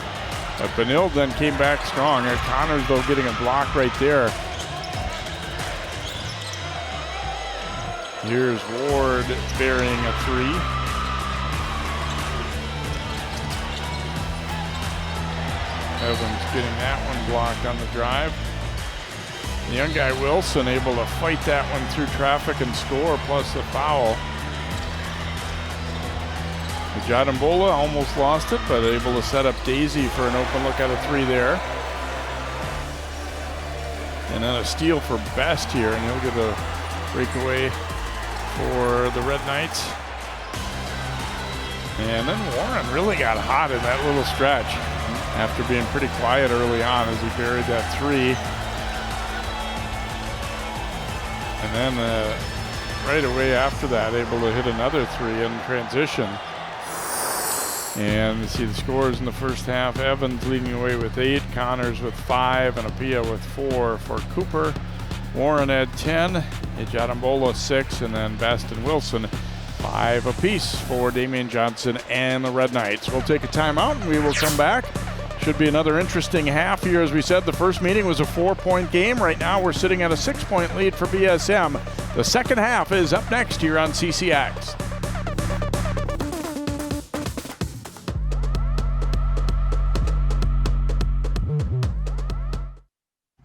Speaker 1: But Benilde then came back strong. And Connors, though, getting a block right there. Here's Ward burying a 3. Evans getting that one blocked on the drive. The young guy Wilson able to fight that one through traffic and score, plus the foul. Jadambola almost lost it, but able to set up Daisy for an open look at a 3 there. And then a steal for Best here, and he'll get a breakaway for the Red Knights. And then Warren really got hot in that little stretch after being pretty quiet early on as he buried that 3. And then right away after that, able to hit another 3 in transition. And you see the scores in the first half. Evans leading away with 8, Connors with 5, and Apia with 4 for Cooper. Warren had 10, Jadambola 6, and then Best and Wilson 5 apiece for Damian Johnson and the Red Knights. We'll take a timeout and we will come back. Should be another interesting half here. As we said, the first meeting was a 4-point game. Right now we're sitting at a 6-point lead for BSM. The second half is up next here on CCX.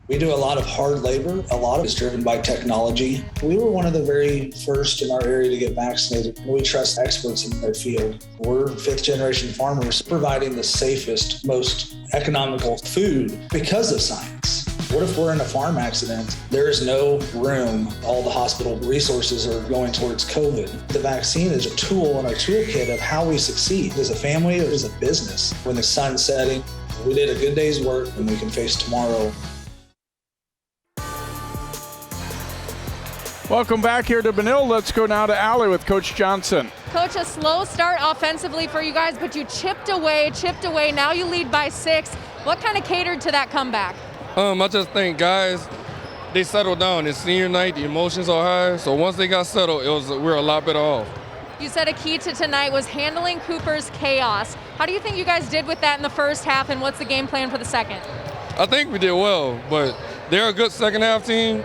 Speaker 6: We do a lot of hard labor. A lot of it is driven by technology. We were one of the very first in our area to get vaccinated. We trust experts in their field. We're 5th-generation farmers providing the safest, most economical food because of science. What if we're in a farm accident? There is no room. All the hospital resources are going towards COVID. The vaccine is a tool in our toolkit of how we succeed as a family or as a business. When the sun's setting, we did a good day's work and we can face tomorrow
Speaker 1: Welcome back here to Benilde. Let's go now to Allie with Coach Johnson.
Speaker 4: Coach, a slow start offensively for you guys, but you chipped away. Now you lead by 6. What kind of catered to that comeback?
Speaker 7: I just think guys, they settled down. It's senior night, the emotions are high. So once they got settled, we're a lot better off.
Speaker 4: You said a key to tonight was handling Cooper's chaos. How do you think you guys did with that in the first half, and what's the game plan for the second?
Speaker 7: I think we did well, but they're a good second half team.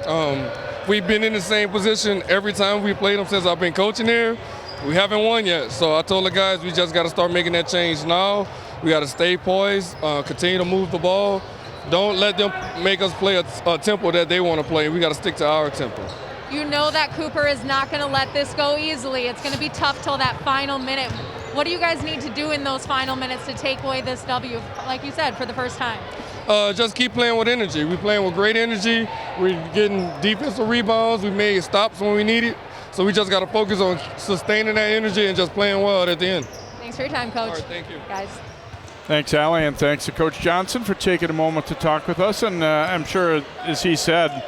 Speaker 7: We've been in the same position every time we played them since I've been coaching here. We haven't won yet, so I told the guys we just got to start making that change now. We got to stay poised, continue to move the ball. Don't let them make us play a tempo that they want to play. We got to stick to our tempo.
Speaker 4: You know that Cooper is not going to let this go easily. It's going to be tough till that final minute. What do you guys need to do in those final minutes to take away this W, like you said, for the first time?
Speaker 7: Just keep playing with energy. We're playing with great energy. We're getting defensive rebounds. We made stops when we need it. So we just got to focus on sustaining that energy and just playing well at the end.
Speaker 4: Thanks for your time, Coach.
Speaker 7: All right, thank you.
Speaker 4: Guys.
Speaker 1: Thanks, Allie, and thanks to Coach Johnson for taking a moment to talk with us. And I'm sure, as he said,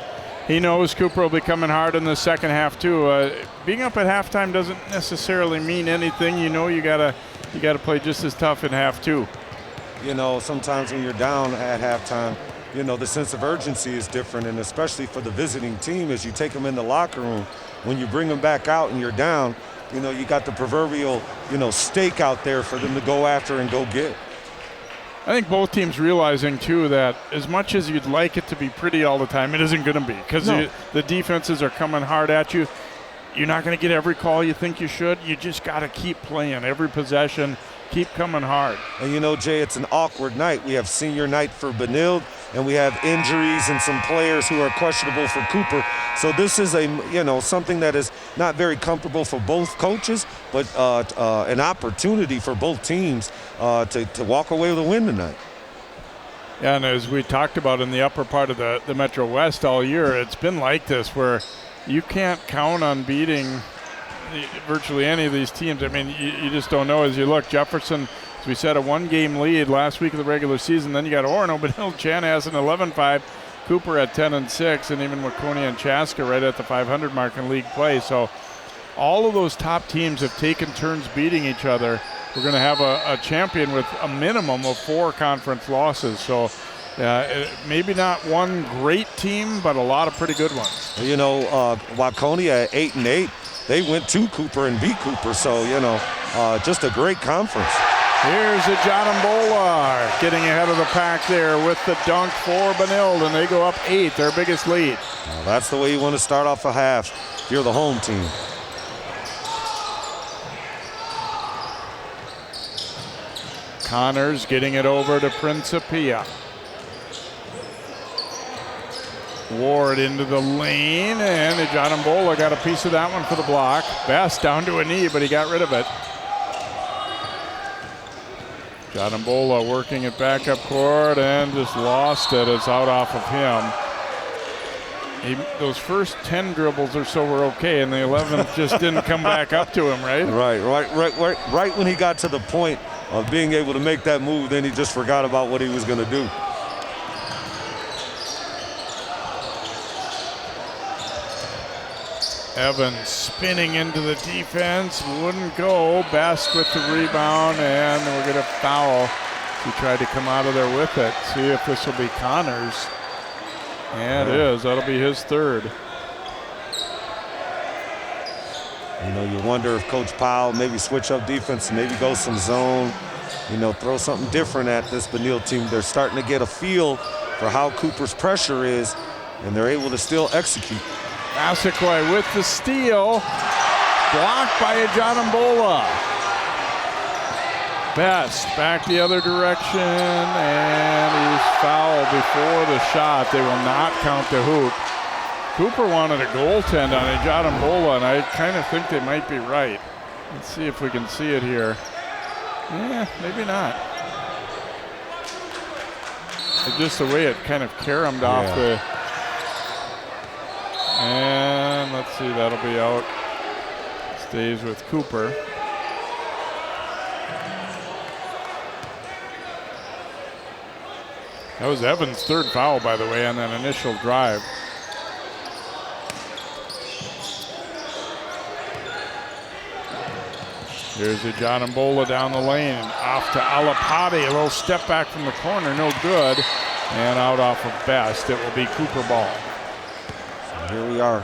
Speaker 1: he knows Cooper will be coming hard in the second half too. Being up at halftime doesn't necessarily mean anything. You know you gotta play just as tough in half two.
Speaker 2: You know, sometimes when you're down at halftime, you know, the sense of urgency is different, and especially for the visiting team as you take them in the locker room. When you bring them back out and you're down, you know, you got the proverbial, you know, stake out there for them to go after and go get.
Speaker 1: I think both teams realizing, too, that as much as you'd like it to be pretty all the time, it isn't going to be because the defenses are coming hard at you. You're not going to get every call you think you should. You just got to keep playing every possession, keep coming hard.
Speaker 2: And, you know, Jay, it's an awkward night. We have senior night for Benilde, and we have injuries and some players who are questionable for Cooper. So this is something that is not very comfortable for both coaches, but an opportunity for both teams to walk away with a win tonight.
Speaker 1: Yeah, and as we talked about in the upper part of the Metro West all year, it's been like this where you can't count on beating virtually any of these teams. I mean, you just don't know as you look. Jefferson, as we said, a one-game lead last week of the regular season. Then you got Orono, Benilde, Chanhassen 11-5, Cooper at 10-6, and even Waconia and Chaska right at the 500 mark in league play. So all of those top teams have taken turns beating each other. We're going to have a champion with a minimum of 4 conference losses. So maybe not one great team, but a lot of pretty good ones.
Speaker 2: You know, Waconia at 8-8, they went to Cooper and beat Cooper. So, you know, just a great conference.
Speaker 1: Here's a John getting ahead of the pack there with the dunk for Benilde, and they go up 8, their biggest lead.
Speaker 2: Well, that's the way you want to start off a half if you're the home team.
Speaker 1: Connors getting it over to Principia. Ward into the lane, and John got a piece of that one for the block. Best down to a knee, but he got rid of it. John working it back up court and just lost it. It's out off of him. Those first 10 dribbles or so were okay, and the 11th just didn't come back up to him, right?
Speaker 2: Right when he got to the point of being able to make that move, then he just forgot about what he was going to do.
Speaker 1: Evans spinning into the defense, wouldn't go. Best with the rebound, and we're going to foul. He tried to come out of there with it. See if this will be Connors. And it is. That'll be his third.
Speaker 2: You know, you wonder if Coach Powell maybe switch up defense, maybe go some zone, you know, throw something different at this Benilde team. They're starting to get a feel for how Cooper's pressure is, and they're able to still execute.
Speaker 1: Massaquoi with the steal, blocked by Ajanambola. Best back the other direction, and he's fouled before the shot. They will not count the hoop. Cooper wanted a goaltend on Ajanambola, and I kind of think they might be right. Let's see if we can see it here. Yeah, maybe not. It's just the way it kind of caromed off the... And let's see, that'll be out. Stays with Cooper. That was Evans' third foul, by the way, on that initial drive. Here's a Gianambola down the lane, off to Alapati. A little step back from the corner, no good. And out off of Best. It will be Cooper ball.
Speaker 2: So here we are,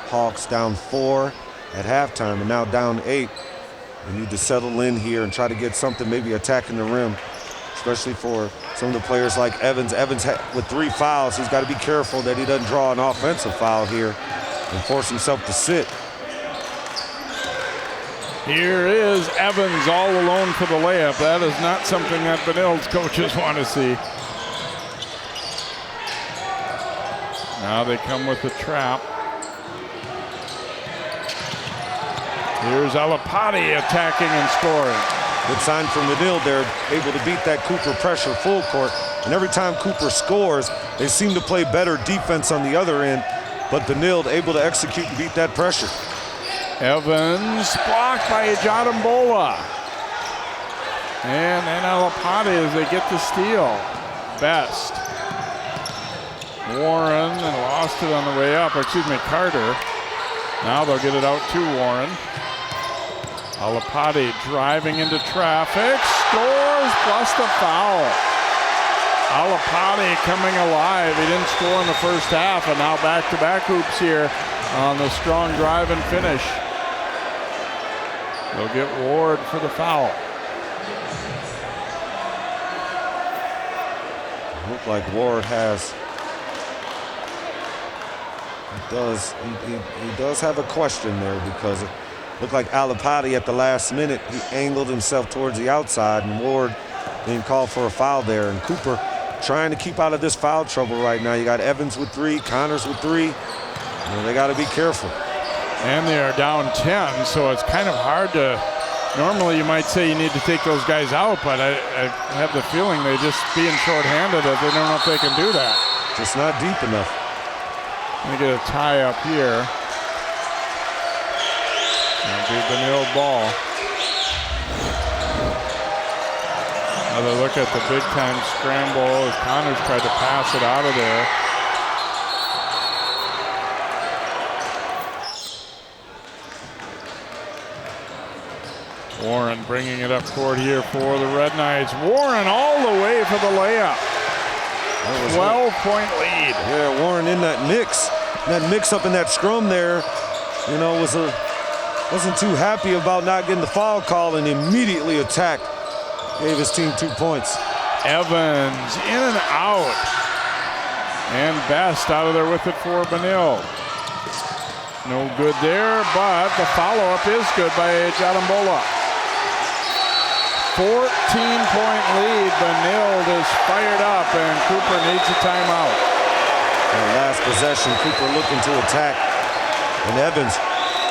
Speaker 2: Hawks down 4 at halftime and now down 8. We need to settle in here and try to get something, maybe attacking the rim, especially for some of the players like Evans. Evans with 3 fouls. He's got to be careful that he doesn't draw an offensive foul here and force himself to sit.
Speaker 1: Here is Evans all alone for the layup. That is not something that Benilde's coaches want to see. Now they come with the trap. Here's Alapati attacking and scoring.
Speaker 2: Good sign from Benilde. They're able to beat that Cooper pressure full court. And every time Cooper scores, they seem to play better defense on the other end. But Benilde able to execute and beat that pressure.
Speaker 1: Evans blocked by Gianambola. And then Alapati as they get the steal. Best. Warren and lost it on the way up. Excuse me, Carter. Now they'll get it out to Warren. Alapati driving into traffic, scores plus the foul. Alapati coming alive. He didn't score in the first half, and now back-to-back hoops here on the strong drive and finish. They'll get Ward for the foul.
Speaker 2: Look like Ward has. He does have a question there because it looked like Alapati at the last minute, he angled himself towards the outside and Ward being called for a foul there. And Cooper trying to keep out of this foul trouble right now. You got Evans with 3, Connors with 3. You know, they got to be careful.
Speaker 1: And they are down 10, so it's kind of hard to, normally you might say you need to take those guys out, but I have the feeling they just being shorthanded that they don't know if they can do that.
Speaker 2: Just not deep enough.
Speaker 1: Let me get a tie up here. That'll be Benilde ball. Another look at the big time scramble as Connors tried to pass it out of there. Warren bringing it up court here for the Red Knights. Warren all the way for the layup. 12-point lead.
Speaker 2: Yeah, Warren in that mix up in that scrum there, you know, wasn't too happy about not getting the foul call and immediately attacked. Gave his team 2 points.
Speaker 1: Evans in and out. And Best out of there with it for Benilde. No good there, but the follow-up is good by Gianambola. 14-point lead. Benilde is fired up, and Cooper needs a timeout.
Speaker 2: And last possession, Cooper looking to attack. And Evans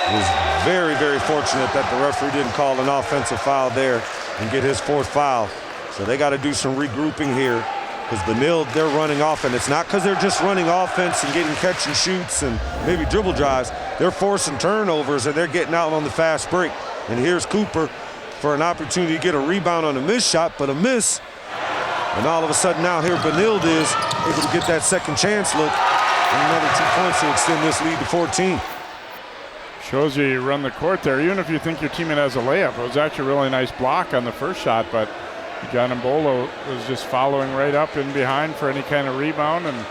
Speaker 2: was very, very fortunate that the referee didn't call an offensive foul there and get his 4th foul. So they got to do some regrouping here because Benilde, they're running off, and it's not because they're just running offense and getting catch and shoots and maybe dribble drives. They're forcing turnovers, and they're getting out on the fast break. And here's Cooper for an opportunity to get a rebound on a missed shot, but a miss. And all of a sudden now here Benilde is able to get that second chance look. And another 2 points to extend this lead to 14.
Speaker 1: Shows you run the court there, even if you think your teammate has a layup. It was actually a really nice block on the first shot, but Gianambola was just following right up in behind for any kind of rebound and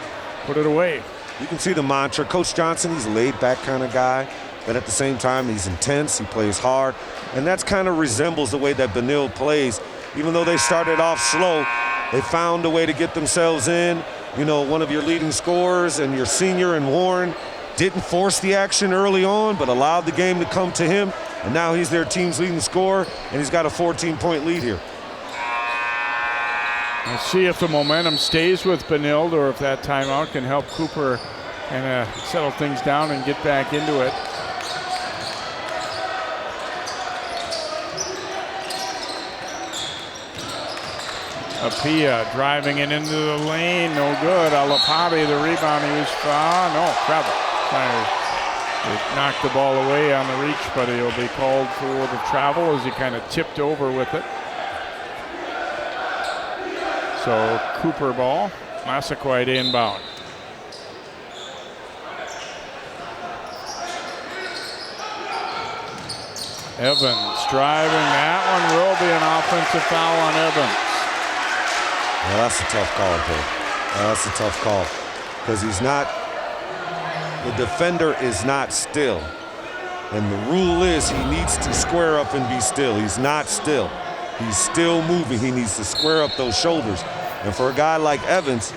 Speaker 1: put it away.
Speaker 2: You can see the mantra. Coach Johnson, he's a laid-back kind of guy, but at the same time, he's intense, he plays hard, and that's kind of resembles the way that Benilde plays. Even though they started off slow, they found a way to get themselves in. You know, one of your leading scorers and your senior and Warren didn't force the action early on, but allowed the game to come to him, and now he's their team's leading scorer, and he's got a 14-point lead here.
Speaker 1: We'll see if the momentum stays with Benilde or if that timeout can help Cooper kind of settle things down and get back into it. Apia driving it into the lane, no good. Alapati, the rebound, he was fouled. No, Trevor. It knocked the ball away on the reach, but he'll be called for the travel as he kind of tipped over with it. So Cooper ball, Massaquoi inbound. Evans driving. That one will be an offensive foul on Evans.
Speaker 2: Well, that's a tough call, Bill. That's a tough call because he's not, the defender is not still. And the rule is he needs to square up and be still. He's not still. He's still moving. He needs to square up those shoulders. And for a guy like Evans,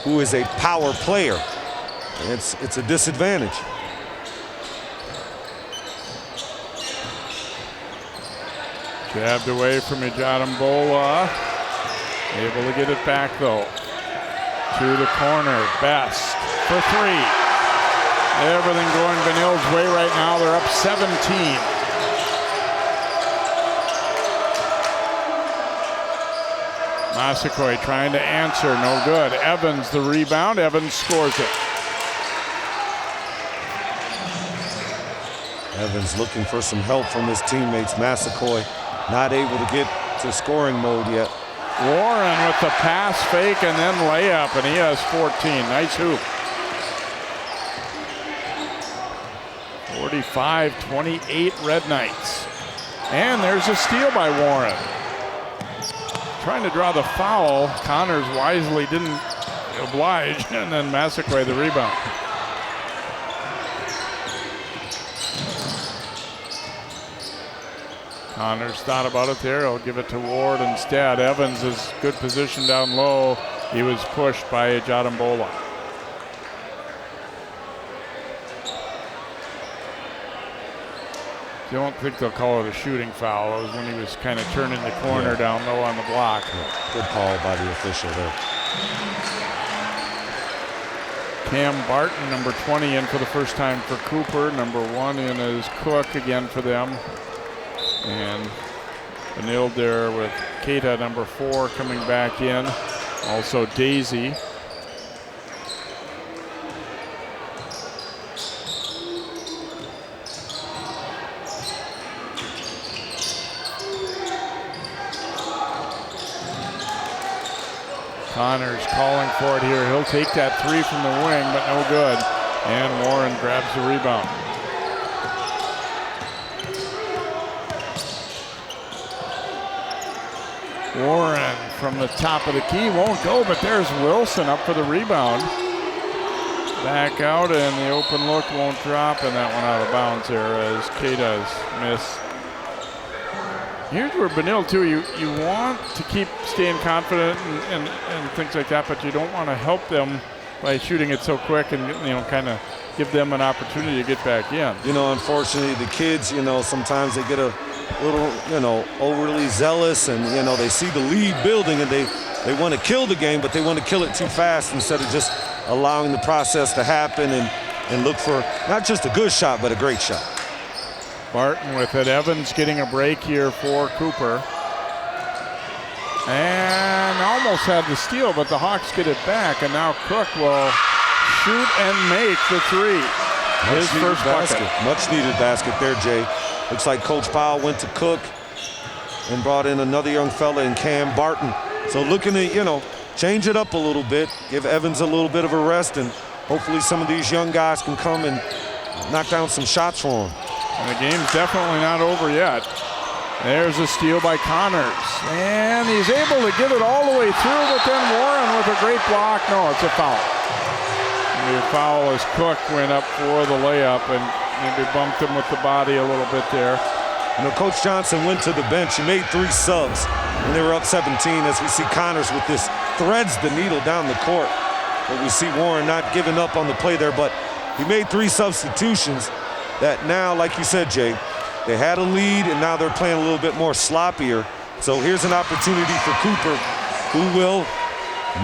Speaker 2: who is a power player, it's a disadvantage.
Speaker 1: Jabbed away from Ijadambola. Able to get it back though. To the corner. Best for three. Everything going Benilde's way right now. They're up 17. Massaquoi trying to answer. No good. Evans the rebound. Evans scores it.
Speaker 2: Evans looking for some help from his teammates. Massaquoi not able to get to scoring mode yet.
Speaker 1: Warren with the pass fake and then layup, and he has 14. Nice hoop. 45-28 Red Knights. And there's a steal by Warren. Trying to draw the foul. Connors wisely didn't oblige, and then Massaquoi the rebound. Connors thought about it there. He'll give it to Ward instead. Evans is good position down low. He was pushed by Ijadambola. I don't think they'll call it a shooting foul. It was when he was kind of turning the corner down low on the block.
Speaker 2: Yeah, good call by the official there.
Speaker 1: Cam Barton, number 20, in for the first time for Cooper. Number 1 in is Cook again for them. And Benilde there with Keita, number 4, coming back in. Also Daisy. Connors calling for it here. He'll take that 3 from the wing, but no good. And Warren grabs the rebound. Warren from the top of the key won't go, but there's Wilson up for the rebound. Back out, and the open look won't drop, and that one out of bounds there as Keita's miss. Here's where Benilde too, you want to keep staying confident and things like that, but you don't want to help them by shooting it so quick and kind of give them an opportunity to get back in.
Speaker 2: Unfortunately, the kids, sometimes they get a little, overly zealous, and they see the lead building and they want to kill the game, but they want to kill it too fast instead of just allowing the process to happen and look for not just a good shot, but a great shot.
Speaker 1: Barton with it. Evans getting a break here for Cooper. And almost had the steal, but the Hawks get it back, and now Cook will shoot and make the 3. His first basket.
Speaker 2: Much needed basket there, Jay. Looks like Coach Powell went to Cook and brought in another young fella in Cam Barton. So looking to, change it up a little bit, give Evans a little bit of a rest, and hopefully some of these young guys can come and knock down some shots for him.
Speaker 1: And the game's definitely not over yet. There's a steal by Connors. And he's able to get it all the way through, but then Warren with a great block. No, it's a foul. And the foul as Cook went up for the layup and maybe bumped him with the body a little bit there.
Speaker 2: Coach Johnson went to the bench. He made 3 subs, and they were up 17 as we see Connors with this threads the needle down the court. But we see Warren not giving up on the play there, but he made 3 substitutions that now, like you said, Jay, they had a lead, and now they're playing a little bit more sloppier. So here's an opportunity for Cooper, who will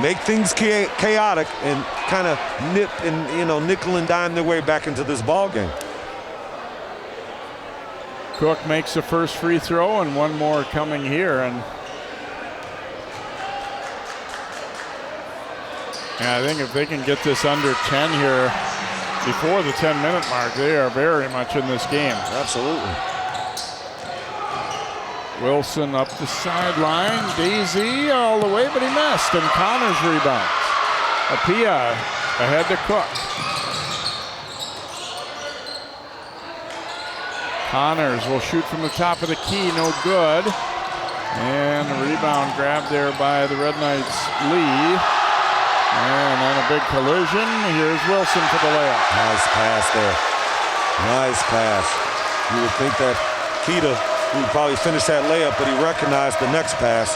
Speaker 2: make things chaotic and kind of nip and, nickel and dime their way back into this ball game.
Speaker 1: Cook makes the first free throw, and one more coming here. And I think if they can get this under 10 here before the 10-minute mark, they are very much in this game.
Speaker 2: Absolutely.
Speaker 1: Wilson up the sideline. Daisy all the way, but he missed, and Connors rebounds. Apia ahead to Cook. Connors will shoot from the top of the key, no good. And the rebound grabbed there by the Red Knights' Lee. And then a big collision. Here's Wilson for the layup.
Speaker 2: Nice pass there. Nice pass. You would think that Keita would probably finish that layup, but he recognized the next pass.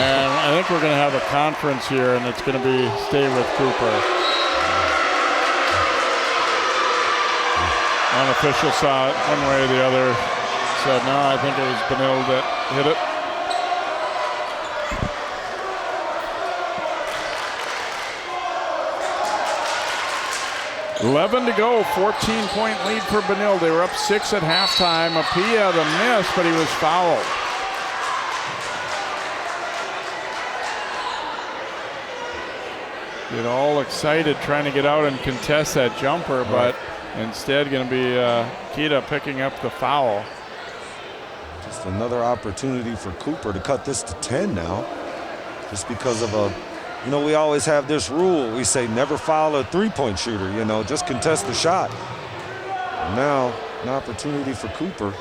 Speaker 1: And I think we're going to have a conference here, and it's going to be stay with Cooper. One official saw it one way or the other. Said, no, I think it was Benilde that hit it. $11 to go, 14-point lead for Benilde. They were up 6 at halftime. Apia the miss, but he was fouled. Get all excited trying to get out and contest that jumper, but instead going to be Keita picking up the foul.
Speaker 2: Just another opportunity for Cooper to cut this to 10 now. Just because of we always have this rule. We say never foul a three-point shooter, just contest the shot. And now, an opportunity for Cooper.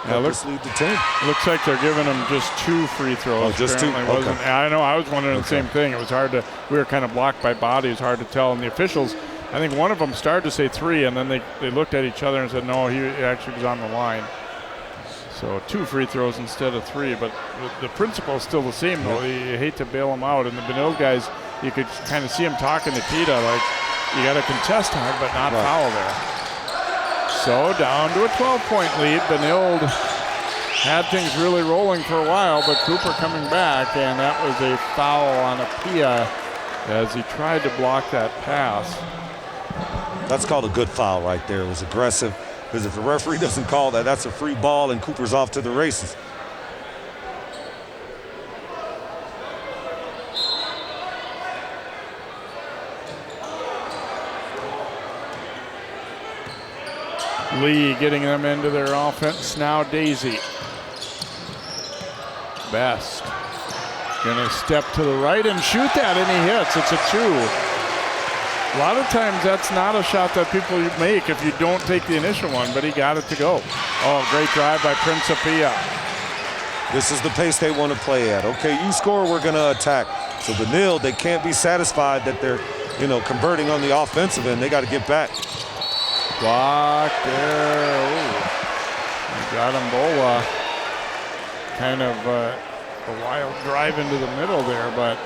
Speaker 2: Cut this lead to 10.
Speaker 1: Looks like they're giving him just 2 free throws.
Speaker 2: Oh, just 2? Okay.
Speaker 1: I know, I was wondering the same thing. It was hard to, we were kind of blocked by bodies, hard to tell. And the officials, I think one of them started to say 3, and then they looked at each other and said, no, he actually was on the line. So 2 free throws instead of 3, but the principle is still the same, though. You hate to bail them out. And the Benilde guys, you could kind of see them talking to Keita, like, you got to contest hard, but not foul there. So down to a 12-point lead. Benilde had things really rolling for a while, but Cooper coming back, and that was a foul on Apia as he tried to block that pass.
Speaker 2: That's called a good foul right there. It was aggressive. Because if the referee doesn't call that, that's a free ball, and Cooper's off to the races.
Speaker 1: Lee getting them into their offense. Now Daisy. Best. Gonna step to the right and shoot that, and he hits. It's a 2. A lot of times that's not a shot that people make if you don't take the initial one, but he got it to go. Oh, great drive by Prince Apia.
Speaker 2: This is the pace they want to play at. Okay, you score, we're going to attack. So Benilde, they can't be satisfied that they're, converting on the offensive end. They got to get back.
Speaker 1: Block there. Got him, Bola. Kind of a wild drive into the middle there, but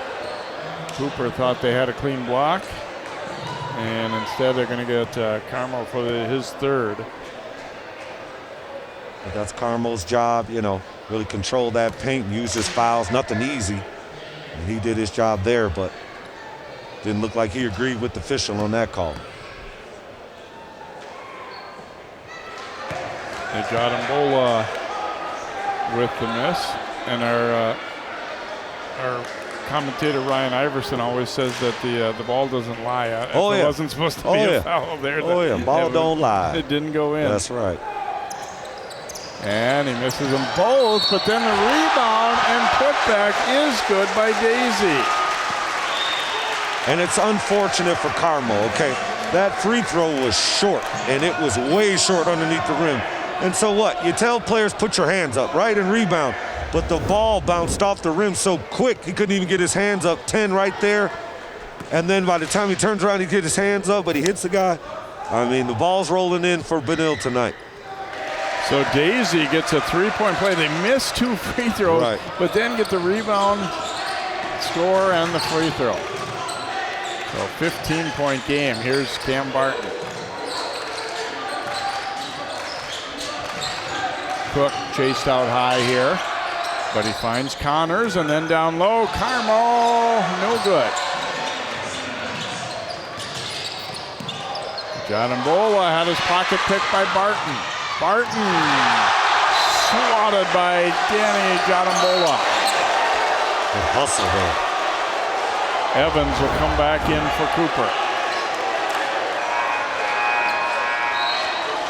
Speaker 1: Cooper thought they had a clean block. And instead they're going to get Carmel for his 3rd.
Speaker 2: But that's Carmel's job, really control that paint and use his fouls. Nothing easy. And he did his job there, but didn't look like he agreed with the official on that call.
Speaker 1: They got Mbola with the miss. And our commentator Ryan Iverson always says that the ball doesn't lie. It wasn't supposed to be a foul there.
Speaker 2: Ball don't lie.
Speaker 1: It didn't go in.
Speaker 2: That's right.
Speaker 1: And he misses them both, but then the rebound and putback is good by Daisy.
Speaker 2: And it's unfortunate for Carmel, okay? That free throw was short, and it was way short underneath the rim. And so what? You tell players, put your hands up, right, and rebound. But the ball bounced off the rim so quick, he couldn't even get his hands up. 10 right there. And then by the time he turns around, he gets his hands up, but he hits the guy. I mean, the ball's rolling in for Benilde tonight.
Speaker 1: So Daisy gets a 3-point play. They miss 2 free throws, but then get the rebound, score, and the free throw. So 15-point game. Here's Cam Barton. Cook chased out high here. But he finds Connors, and then down low, Carmel, no good. John Mbola had his pocket picked by Barton. Barton swatted by Danny Jarambola.
Speaker 2: Good hustle there.
Speaker 1: Evans will come back in for Cooper.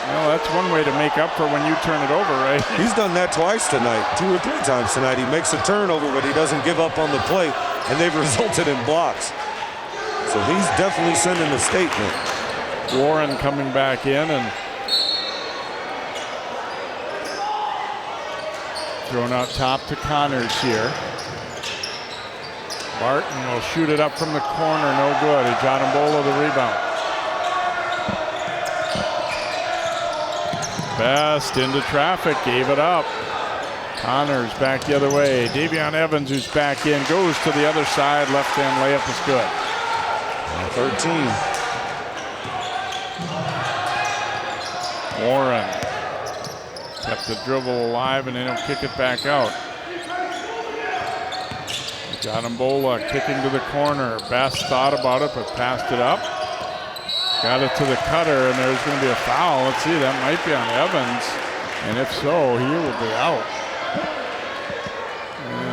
Speaker 1: Well, that's one way to make up for when you turn it over, right?
Speaker 2: He's done that twice tonight, 2 or 3 times tonight. He makes a turnover, but he doesn't give up on the play, and they've resulted in blocks. So he's definitely sending a statement.
Speaker 1: Warren coming back in and thrown out top to Connors here. Barton will shoot it up from the corner, no good. Gianambola the rebound. Best into traffic, gave it up. Connors back the other way. Davion Evans, who's back in, goes to the other side. Left-hand layup is good.
Speaker 2: 13.
Speaker 1: Warren kept the dribble alive, and then he'll kick it back out. Gianambola kicking to the corner. Best thought about it, but passed it up. Got it to the cutter, and there's going to be a foul. Let's see, that might be on Evans. And if so, he will be out.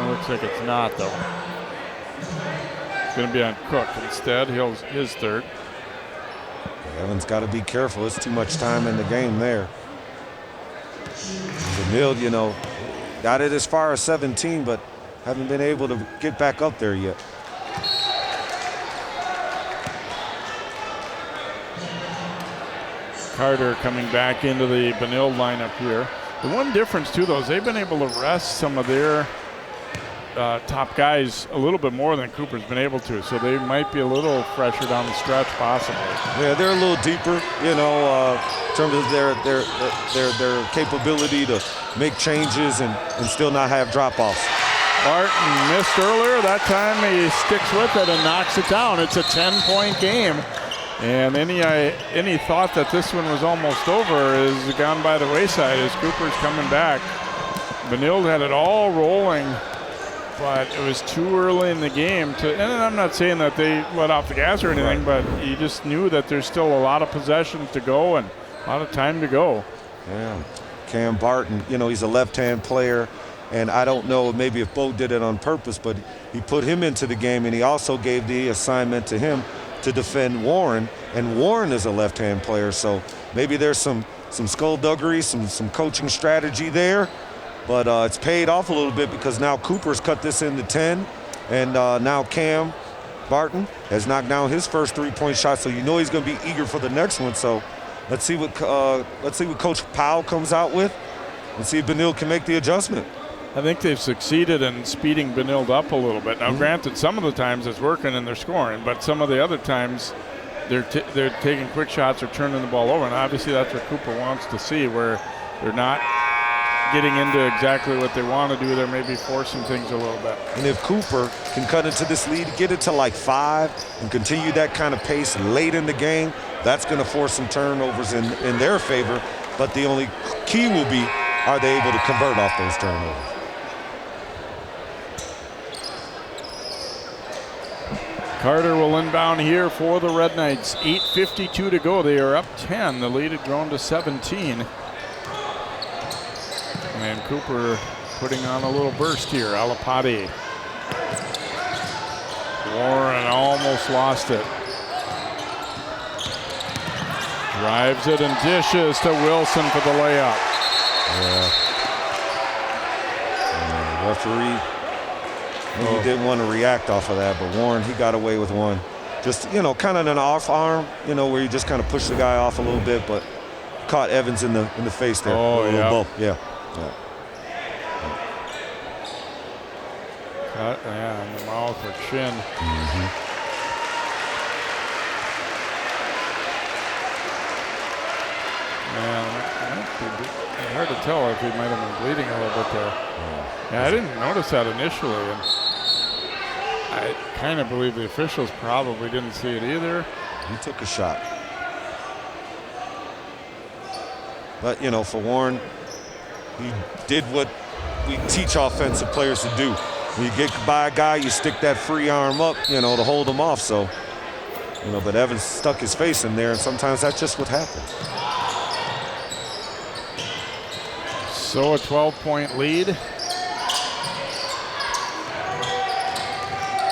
Speaker 1: Looks like it's not, though. It's going to be on Cook instead. His third.
Speaker 2: Evans got to be careful. It's too much time in the game there. Benilde, got it as far as 17, but haven't been able to get back up there yet.
Speaker 1: Carter coming back into the Benilde lineup here. The one difference, too, though, is they've been able to rest some of their top guys a little bit more than Cooper's been able to, so they might be a little fresher down the stretch, possibly.
Speaker 2: Yeah, they're a little deeper, in terms of their capability to make changes and still not have drop-offs.
Speaker 1: Barton missed earlier. That time he sticks with it and knocks it down. It's a 10-point game. And any thought that this one was almost over is gone by the wayside as Cooper's coming back. Benilde had it all rolling, but it was too early in the game and I'm not saying that they let off the gas or anything, but you just knew that there's still a lot of possessions to go and a lot of time to go.
Speaker 2: Yeah, Cam Barton, he's a left-hand player, and I don't know maybe if Bo did it on purpose, but he put him into the game, and he also gave the assignment to him to defend Warren, and Warren is a left-hand player, so maybe there's some skullduggery, some coaching strategy there, but it's paid off a little bit because now Cooper's cut this into 10, and now Cam Barton has knocked down his first three-point shot, so he's going to be eager for the next one. So let's see what Coach Powell comes out with, and see if Benilde can make the adjustment.
Speaker 1: I think they've succeeded in speeding Benilde up a little bit. Now, granted, some of the times it's working and they're scoring, but some of the other times they're taking quick shots or turning the ball over, and obviously that's what Cooper wants to see, where they're not getting into exactly what they want to do. They're maybe forcing things a little bit.
Speaker 2: And if Cooper can cut into this lead, get it to like 5, and continue that kind of pace late in the game, that's going to force some turnovers in their favor. But the only key will be, are they able to convert off those turnovers?
Speaker 1: Carter will inbound here for the Red Knights. 8:52 to go. They are up 10. The lead had grown to 17. And Cooper putting on a little burst here. Alapati. Warren almost lost it. Drives it and dishes to Wilson for the layup.
Speaker 2: Yeah. Referee. He didn't want to react off of that, but Warren, he got away with one. Just, kind of an off arm, where you just kind of push the guy off a little bit, but caught Evans in the face there.
Speaker 1: Oh, yeah.
Speaker 2: Bump. Yeah.
Speaker 1: Cut, in the mouth or chin.
Speaker 2: Mm-hmm.
Speaker 1: It's hard to tell if he might have been bleeding a little bit there. Yeah, I didn't notice that initially, and I kind of believe the officials probably didn't see it either.
Speaker 2: He took a shot. But, for Warren, he did what we teach offensive players to do. When you get by a guy, you stick that free arm up, to hold him off. So, but Evans stuck his face in there, and sometimes that's just what happens.
Speaker 1: So a 12-point lead.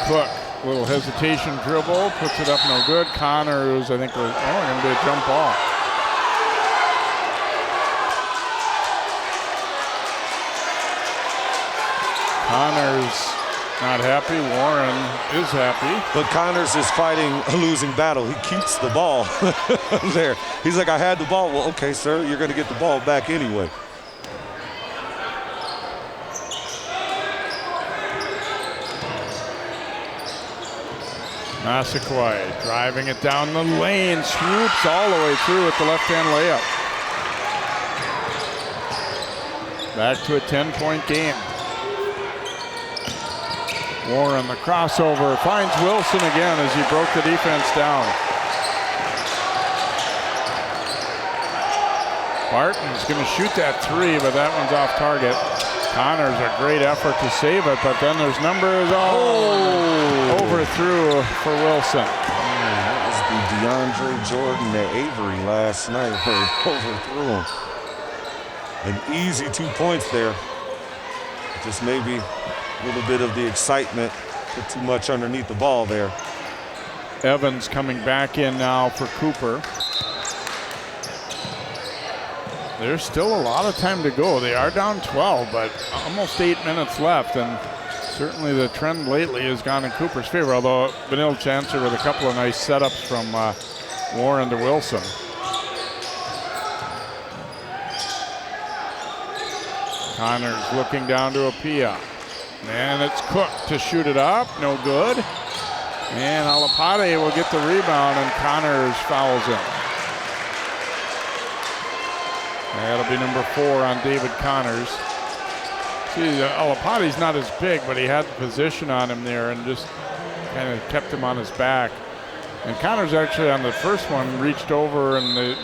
Speaker 1: Cook, little hesitation dribble, puts it up, no good. Connors, I think, was going to be a jump ball. Connors Not happy. Warren is happy.
Speaker 2: But Connors is fighting a losing battle. He keeps the ball there. He's like, I had the ball. Well, okay, sir, you're going to get the ball back anyway.
Speaker 1: Massaquoi driving it down the lane, swoops all the way through with the left-hand layup. Back to a 10-point game. Warren, the crossover, finds Wilson again as he broke the defense down. Barton's going to shoot that three, but that one's off target. Connors, a great effort to save it, but then there's numbers overthrew for Wilson.
Speaker 2: That was the DeAndre Jordan at Avery last night where he overthrew him. An easy 2 points there. Just maybe a little bit of the excitement, put too much underneath the ball there.
Speaker 1: Evans coming back in now for Cooper. There's still a lot of time to go. They are down 12, but almost 8 minutes left, and certainly the trend lately has gone in Cooper's favor, although Benilde-St with a couple of nice setups from Warren to Wilson. Connors looking down to Apia. And it's Cook to shoot it up, no good. And Alapate will get the rebound, and Connors fouls him. That'll be number 4 on David Connors. See, Alapate's not as big, but he had the position on him there and just kind of kept him on his back. And Connors actually on the first one reached over and they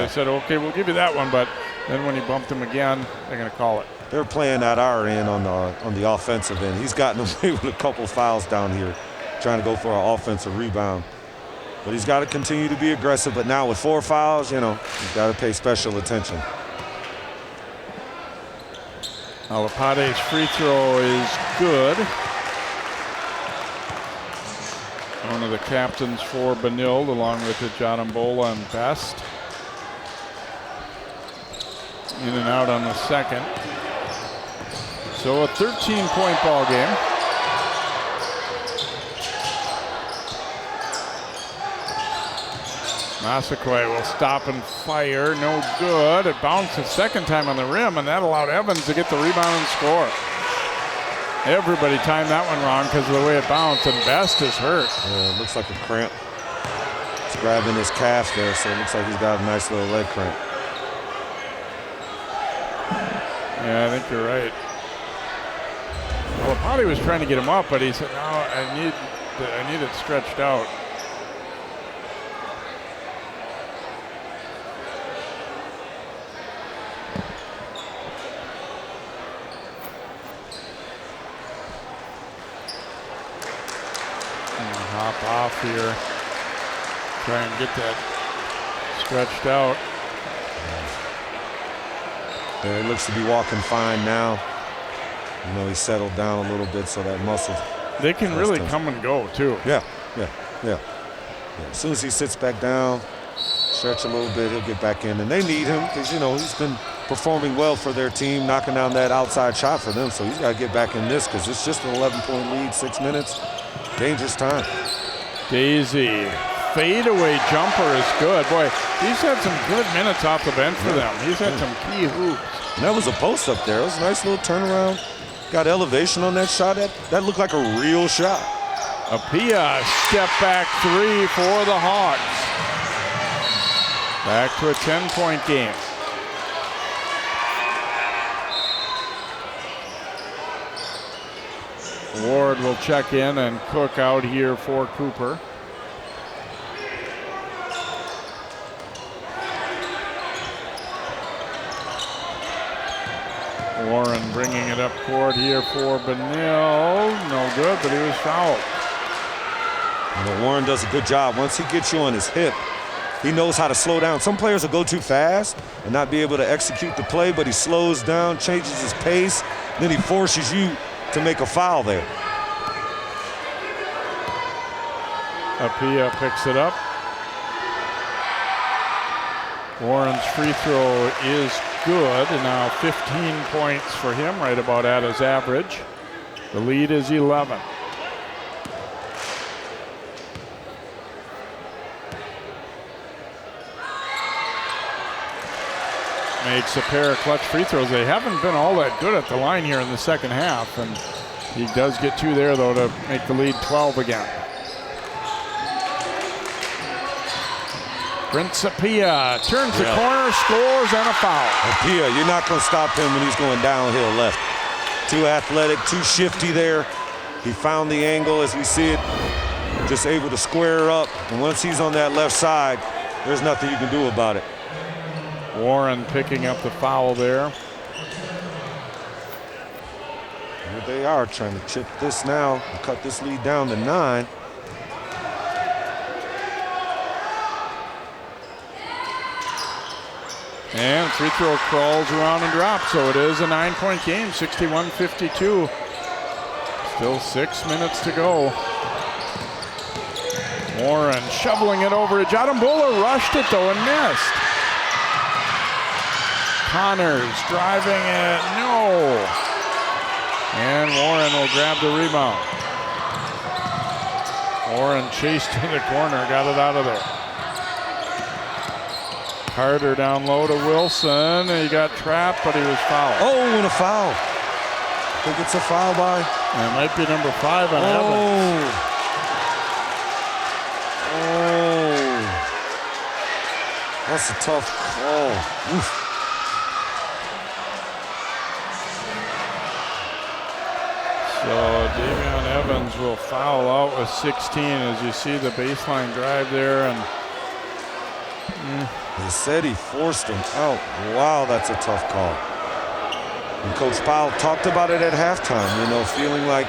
Speaker 1: said, okay, we'll give you that one, but then when he bumped him again, they're going to call it.
Speaker 2: They're playing at our end on the offensive end. He's gotten away with a couple fouls down here, trying to go for an offensive rebound. But he's got to continue to be aggressive. But now with 4 fouls, he's got to pay special attention.
Speaker 1: Alapate's free throw is good. One of the captains for Benilde, along with Jadombola and Best. In and out on the second. So a 13-point ball game. Massaquoi will stop and fire, no good. It bounced the second time on the rim, and that allowed Evans to get the rebound and score. Everybody timed that one wrong because of the way it bounced, and Best is hurt.
Speaker 2: Yeah, it looks like a cramp. He's grabbing his calf there, so it looks like he's got a nice little leg cramp.
Speaker 1: Yeah, I think you're right. Well, Potty was trying to get him up, but he said, no, I need it stretched out. Hop off here. Try and get that stretched out.
Speaker 2: Yeah, he looks to be walking fine now. He settled down a little bit, so that muscle.
Speaker 1: They can really come and go, too.
Speaker 2: Yeah. As soon as he sits back down, stretch a little bit, he'll get back in. And they need him because, he's been performing well for their team, knocking down that outside shot for them. So he's got to get back in this because it's just an 11-point lead, 6 minutes. Dangerous time.
Speaker 1: Daisy, fadeaway jumper is good. Boy, he's had some good minutes off the bench for them. He's had some key hoops.
Speaker 2: And that was a post up there. It was a nice little turnaround. Got elevation on that shot. That looked like a real shot.
Speaker 1: Apia, step back 3 for the Hawks. Back to a 10-point game. Ward will check in and Cook out here for Cooper. Warren bringing it up court here for Benilde. No good, but he was fouled.
Speaker 2: Warren does a good job. Once he gets you on his hip, he knows how to slow down. Some players will go too fast and not be able to execute the play, but he slows down, changes his pace, then he forces you to make a foul there.
Speaker 1: Apia picks it up. Warren's free throw is good, and now 15 points for him, right about at his average. The lead is 11. Makes a pair of clutch free throws. They haven't been all that good at the line here in the second half, and he does get 2 there, though, to make the lead 12 again. Principia turns the corner, scores, and a foul.
Speaker 2: Apia, you're not going to stop him when he's going downhill left. Too athletic, too shifty there. He found the angle as we see it, just able to square up. And once he's on that left side, there's nothing you can do about it.
Speaker 1: Warren picking up the foul there.
Speaker 2: Here they are trying to chip this now and cut this lead down to 9.
Speaker 1: And free throw crawls around and drops, so it is a 9-point game, 61-52. Still 6 minutes to go. Warren shoveling it over to Jadambola, rushed it though and missed. Connors driving it, no. And Warren will grab the rebound. Warren chased to the corner, got it out of there. Carter down low to Wilson. He got trapped, but he was fouled.
Speaker 2: Oh, and a foul. I think it's a foul by.
Speaker 1: And it might be number 5 on Evans.
Speaker 2: Oh. That's a tough call. Oof.
Speaker 1: So Davion Evans will foul out with 16 as you see the baseline drive there. And
Speaker 2: They said he forced him out. Wow, that's a tough call. And Coach Powell talked about it at halftime, feeling like,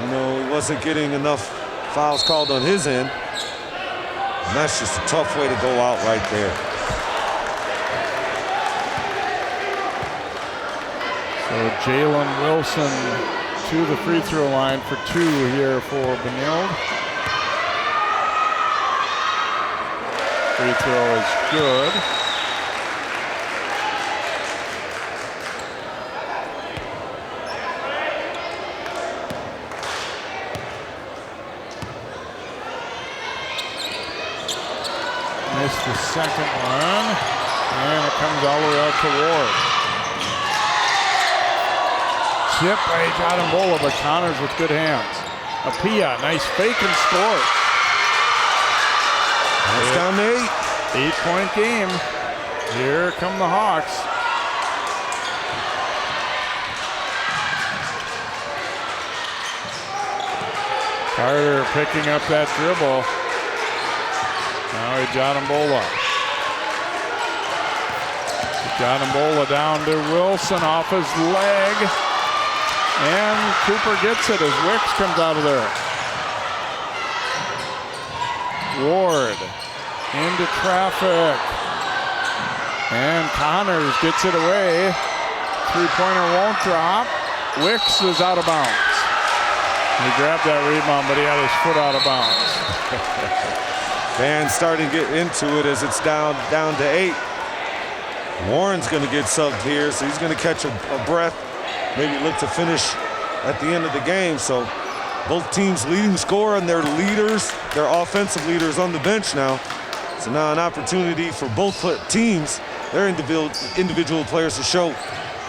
Speaker 2: he wasn't getting enough fouls called on his end. And that's just a tough way to go out right there.
Speaker 1: so Jalen Wilson to the free throw line for 2 here for Benilde. Free throw is good. Missed the second one, and it comes all the way out to Ward. Chip by Jadambola, but Connors with good hands. Apia, nice fake and scores.
Speaker 2: That's down to 8.
Speaker 1: 8-point game. Here come the Hawks. Carter picking up that dribble. Now Jadambola. Jadambola down to Wilson off his leg. And Cooper gets it as Wicks comes out of there. Ward into traffic. And Connors gets it away. Three-pointer won't drop. Wicks is out of bounds. He grabbed that rebound, but he had his foot out of bounds.
Speaker 2: Fans starting to get into it as it's down to 8. Warren's going to get subbed here, so he's going to catch a breath. Maybe look to finish at the end of the game. So both teams leading scorer and their leaders, their offensive leaders on the bench now. So now an opportunity for both teams, their individual players to show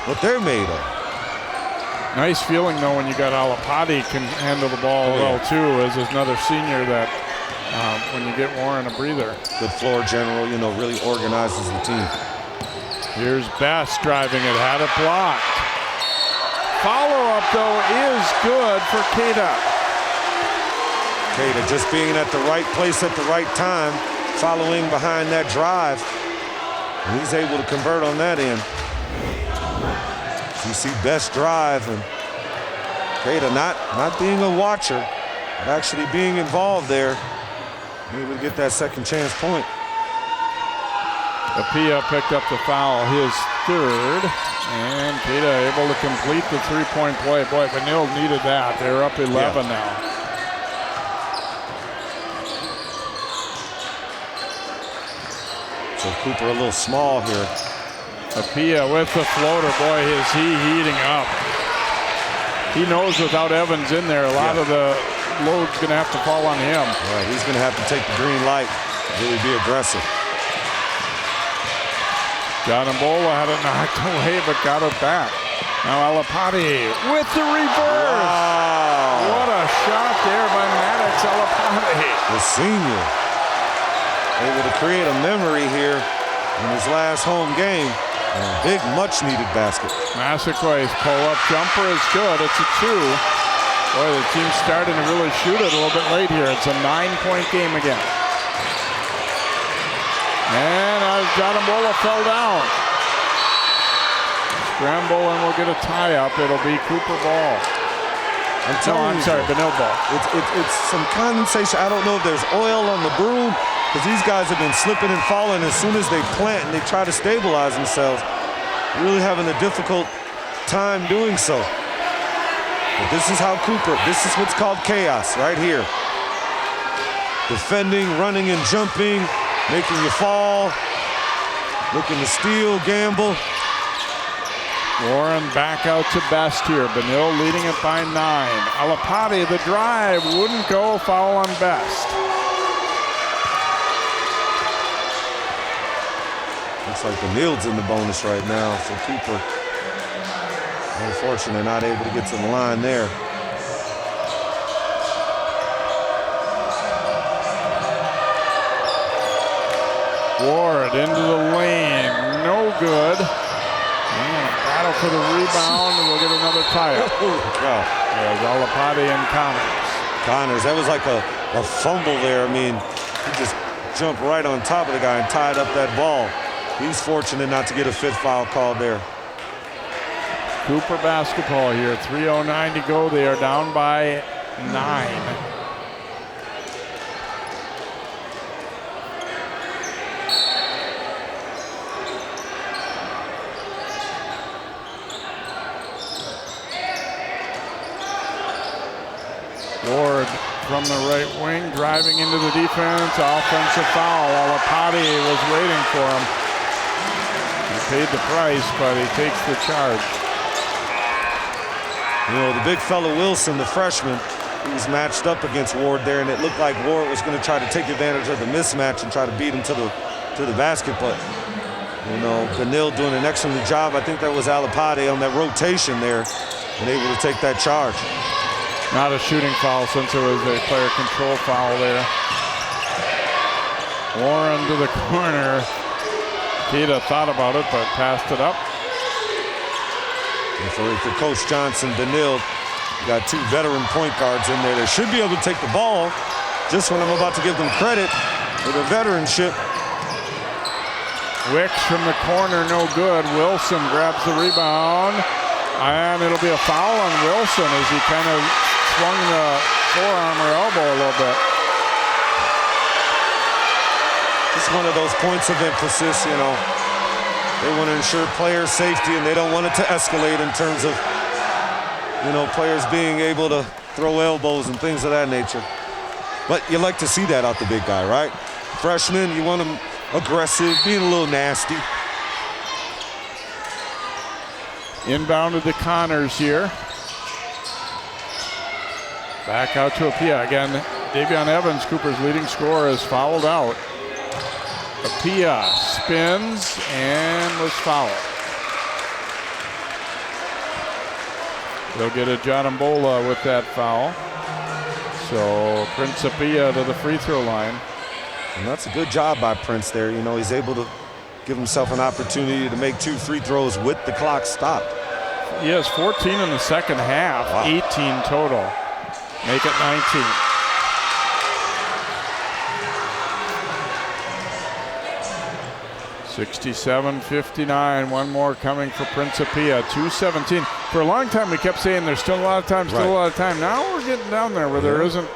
Speaker 2: what they're made of.
Speaker 1: Nice feeling though when you got Alapati can handle the ball well too, as another senior that when you get Warren a breather.
Speaker 2: Good floor general, really organizes the team.
Speaker 1: Here's Best driving it, had it blocked. Follow-up, though, is good for Keita.
Speaker 2: Keita just being at the right place at the right time, following behind that drive. And he's able to convert on that end. So you see Best drive, and Keita not being a watcher, but actually being involved there. Able to get that second chance point.
Speaker 1: Apia picked up the foul, his third. And Keita able to complete the three-point play. Boy, Benilde needed that. They're up 11 now.
Speaker 2: So Cooper a little small here.
Speaker 1: Apia with the floater. Boy, is he heating up. he knows without Evans in there, a lot of the load's going to have to fall on him.
Speaker 2: Right, he's going to have to take the green light, really be aggressive.
Speaker 1: John Mbola had it knocked away, but got it back. Now Alapati with the reverse.
Speaker 2: Wow.
Speaker 1: What a shot there by Maddox Alapati.
Speaker 2: The senior able to create a memory here in his last home game. And a big, much-needed basket.
Speaker 1: Massaqua's pull-up jumper is good. It's a 2. Boy, the team's starting to really shoot it a little bit late here. It's a 9-point game again. And John Mbola fell down. Scramble and we'll get a tie-up. It'll be Cooper ball. I'm sorry, Benilde ball.
Speaker 2: It's some condensation. I don't know if there's oil on the broom, because these guys have been slipping and falling as soon as they plant and they try to stabilize themselves. Really having a difficult time doing so. But this is how this is what's called chaos right here. Defending, running and jumping, making you fall, looking to steal, gamble.
Speaker 1: Warren back out to Best here. Benilde leading it by 9. Alapati, the drive, wouldn't go, foul on Best.
Speaker 2: Looks like Benilde's in the bonus right now, so Cooper, unfortunately, not able to get to the line there.
Speaker 1: Ward into the lane, no good. And a battle for the rebound, and we'll get another tie-up. There's Alapati and
Speaker 2: Connors, that was like a fumble there. I mean, he just jumped right on top of the guy and tied up that ball. He's fortunate not to get a 5th foul called there.
Speaker 1: Cooper basketball here, 3:09 to go. They are down by 9. Ward from the right wing, driving into the defense, offensive foul. Alapati was waiting for him. He paid the price, but he takes the charge.
Speaker 2: You know, the big fella Wilson, the freshman, he was matched up against Ward there, and it looked like Ward was going to try to take advantage of the mismatch and try to beat him to the basket. But, you know, Benilde doing an excellent job. I think that was Alapati on that rotation there and able to take that charge.
Speaker 1: Not a shooting foul since it was a player control foul there. Warren to the corner. Keita thought about it, but passed it up.
Speaker 2: And for Coach Johnson, Benilde got 2 veteran point guards in there. They should be able to take the ball, just when I'm about to give them credit for their veteranship.
Speaker 1: Wicks from the corner, no good. Wilson grabs the rebound, and it'll be a foul on Wilson as he kind of swung the forearm or elbow a little bit.
Speaker 2: It's one of those points of emphasis, you know. They want to ensure player safety, and they don't want it to escalate in terms of, you know, players being able to throw elbows and things of that nature. But you like to see that out the big guy, right? Freshman, you want him aggressive, being a little nasty.
Speaker 1: Inbounded to Connors here. Back out to Apia again. Davion Evans, Cooper's leading scorer, is fouled out. Apia spins and was fouled. They'll get a John Mbola with that foul. So Prince Apia to the free throw line.
Speaker 2: And that's a good job by Prince there. You know, he's able to give himself an opportunity to make 2 free throws with the clock stopped.
Speaker 1: He has 14 in the second half, wow. 18 total. Make it 19. $67-59. One more coming for Principia. 2:17. For a long time, we kept saying there's still a lot of time, still a lot of time. Now we're getting down there where there isn't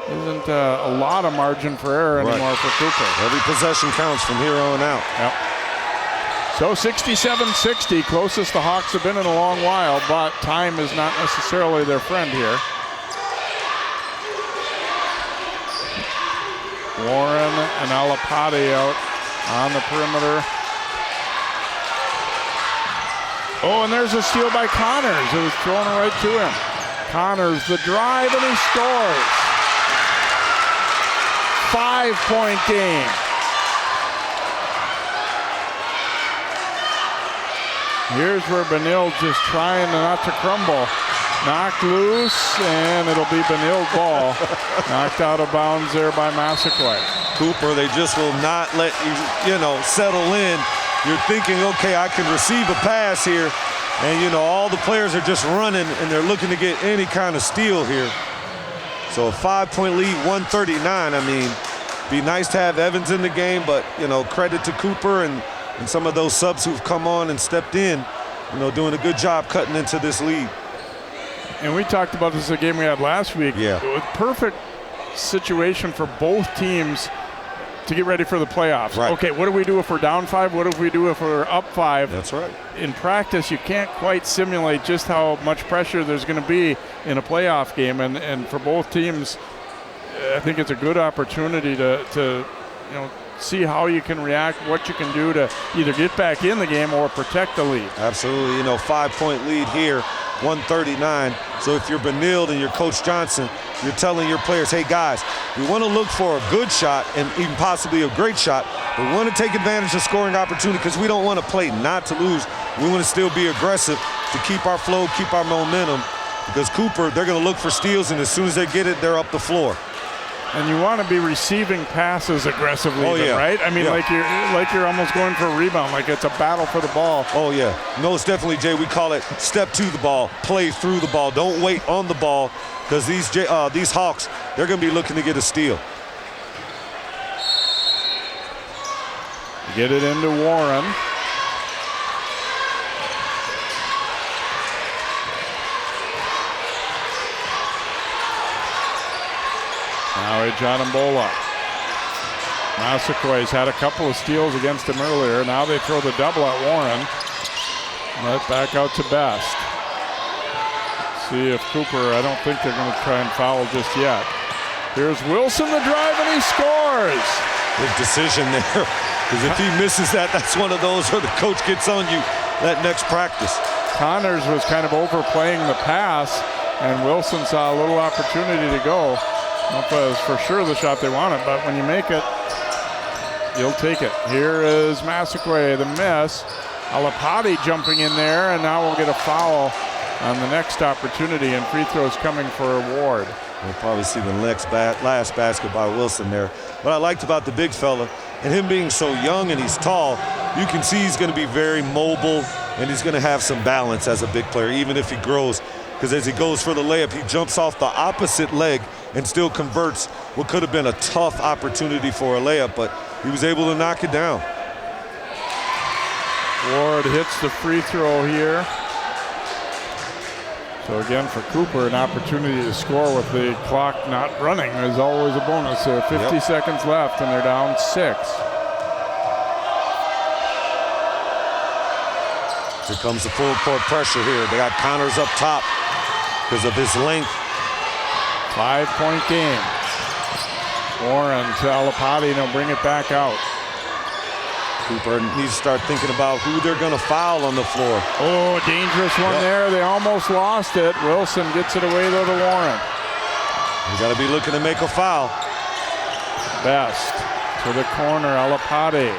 Speaker 1: a lot of margin for error anymore for Cooper.
Speaker 2: Every possession counts from here on out.
Speaker 1: Yep. So 67-60, closest the Hawks have been in a long while, but time is not necessarily their friend here. Warren and Alapati out on the perimeter. Oh, and there's a steal by Connors. It was thrown right to him. Connors the drive, and he scores. 5-point game. Here's where Benilde just trying not to crumble. Knocked loose, and it'll be Benilde ball. Knocked out of bounds there by Massaquoi.
Speaker 2: Cooper, they just will not let you settle in. You're thinking, okay, I can receive a pass here. And, all the players are just running, and they're looking to get any kind of steal here. So a 5-point lead, 139. I mean, be nice to have Evans in the game, but, credit to Cooper and some of those subs who've come on and stepped in, doing a good job cutting into this lead.
Speaker 1: And we talked about this in the game we had last week.
Speaker 2: Yeah.
Speaker 1: It was perfect situation for both teams to get ready for the playoffs.
Speaker 2: Right.
Speaker 1: Okay, what do we do if we're down 5? What do we do if we're up 5?
Speaker 2: That's right.
Speaker 1: In practice, you can't quite simulate just how much pressure there's going to be in a playoff game. And for both teams, I think it's a good opportunity to see how you can react, what you can do to either get back in the game or protect the lead.
Speaker 2: Absolutely. 5-point lead here, 139. So if you're Benilde and you're Coach Johnson, you're telling your players, hey guys, we want to look for a good shot and even possibly a great shot, but we want to take advantage of scoring opportunity because we don't want to play not to lose. We want to still be aggressive to keep our flow, keep our momentum, because Cooper, they're going to look for steals, and as soon as they get it, they're up the floor.
Speaker 1: And you want to be receiving passes aggressively, right? I mean,
Speaker 2: yeah.
Speaker 1: like you're almost going for a rebound, like it's a battle for the ball.
Speaker 2: Oh, yeah. No, it's definitely, Jay, we call it step to the ball, play through the ball. Don't wait on the ball, because these Hawks, they're going to be looking to get a steal.
Speaker 1: Get it into Warren. Now Ejanimbola. Massaquoi's had a couple of steals against him earlier. Now they throw the double at Warren. Let back out to Best. See if Cooper, I don't think they're going to try and foul just yet. Here's Wilson the drive, and he scores.
Speaker 2: Big decision there, because if he misses that, that's one of those where the coach gets on you that next practice.
Speaker 1: Connors was kind of overplaying the pass, and Wilson saw a little opportunity to go. I don't know if it was for sure the shot they wanted, but when you make it, you'll take it. Here is Massaquoi, the miss. Alapati jumping in there, and now we'll get a foul on the next opportunity, and free throws coming for Ward.
Speaker 2: We'll probably see the last basket by Wilson there. What I liked about the big fella, and him being so young and he's tall, you can see he's going to be very mobile, and he's going to have some balance as a big player, even if he grows. Because as he goes for the layup, he jumps off the opposite leg and still converts what could have been a tough opportunity for a layup, but he was able to knock it down.
Speaker 1: Ward hits the free throw here. So again, for Cooper, an opportunity to score with the clock not running is always a bonus. 50 seconds left, and they're down 6.
Speaker 2: Here comes the full court pressure here. They got Connors up top because of his length.
Speaker 1: 5-point game. Warren to Alapati, and he'll bring it back out.
Speaker 2: Cooper needs to start thinking about who they're going to foul on the floor.
Speaker 1: Oh, dangerous one there. They almost lost it. Wilson gets it away, though, to Warren.
Speaker 2: You got to be looking to make a foul.
Speaker 1: Best to the corner, Alapati.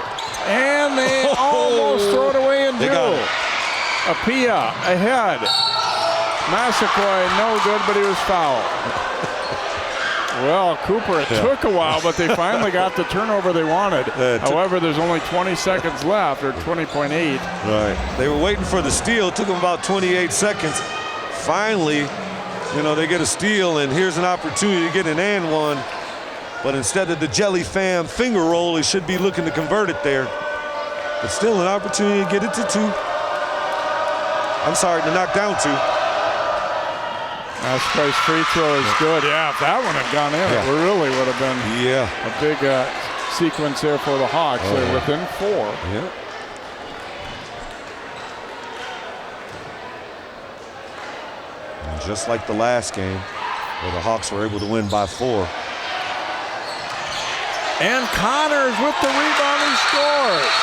Speaker 1: And they almost throw it away and do. Apia ahead. Massaquoi, no good, but he was fouled. Well, Cooper, it took a while, but they finally got the turnover they wanted. However, there's only 20 seconds left, or 20.8.
Speaker 2: Right. They were waiting for the steal. It took them about 28 seconds. Finally, they get a steal, and here's an opportunity to get an and one. But instead of the jelly fam finger roll, he should be looking to convert it there. But still an opportunity to get it to 2. I'm sorry, to knock down 2.
Speaker 1: Massaquoi's free throw is good. Yeah, if that one had gone in, it really would have been a big sequence there for the Hawks. They're within 4.
Speaker 2: Yeah. And just like the last game, where the Hawks were able to win by 4.
Speaker 1: And Connors with the rebound, he scores.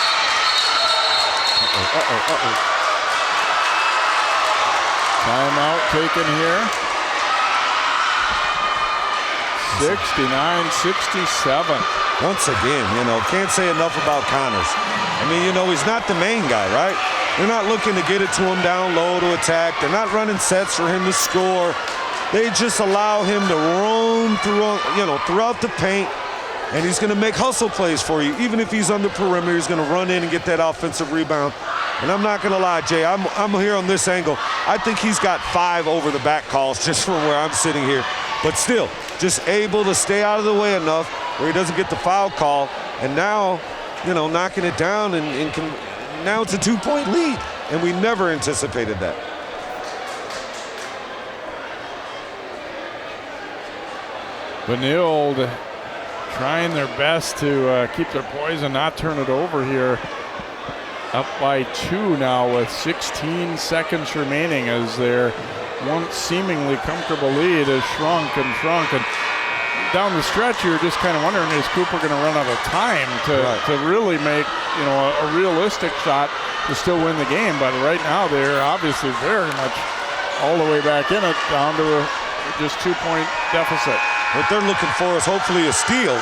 Speaker 1: Timeout taken here. 69-67.
Speaker 2: Once again, can't say enough about Connors. I mean, he's not the main guy, right? They're not looking to get it to him down low to attack. They're not running sets for him to score. They just allow him to roam throughout the paint, and he's going to make hustle plays for you. Even if he's on the perimeter, he's going to run in and get that offensive rebound. And I'm not going to lie, Jay, I'm here on this angle. I think he's got 5 over-the-back calls just from where I'm sitting here. But still, just able to stay out of the way enough where he doesn't get the foul call. And now, knocking it down, and now it's a 2-point lead. And we never anticipated that.
Speaker 1: Benilde trying their best to keep their poise and not turn it over here. Up by 2 now with 16 seconds remaining as their once seemingly comfortable lead has shrunk. And down the stretch, you're just kind of wondering, is Cooper going to run out of time to really make a realistic shot to still win the game? But right now they're obviously very much all the way back in it, down to a just 2-point deficit.
Speaker 2: What they're looking for is hopefully a steal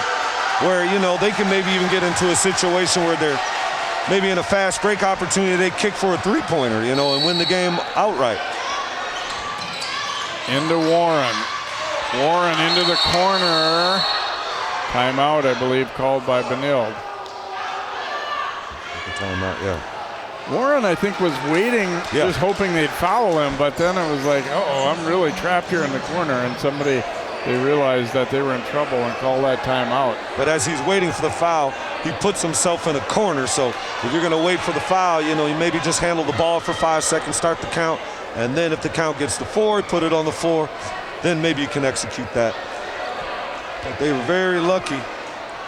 Speaker 2: where, they can maybe even get into a situation where they're maybe in a fast break opportunity, they kick for a 3-pointer, and win the game outright.
Speaker 1: Into Warren. Warren into the corner. Timeout, I believe, called by Benilde.
Speaker 2: Timeout, yeah.
Speaker 1: Warren, I think, was waiting, just hoping they'd foul him, but then it was like, I'm really trapped here in the corner, and they realized that they were in trouble and called that timeout.
Speaker 2: But as he's waiting for the foul, he puts himself in a corner. So if you're going to wait for the foul, you maybe just handle the ball for 5 seconds, start the count, and then if the count gets to 4, put it on the floor, then maybe you can execute that. But they were very lucky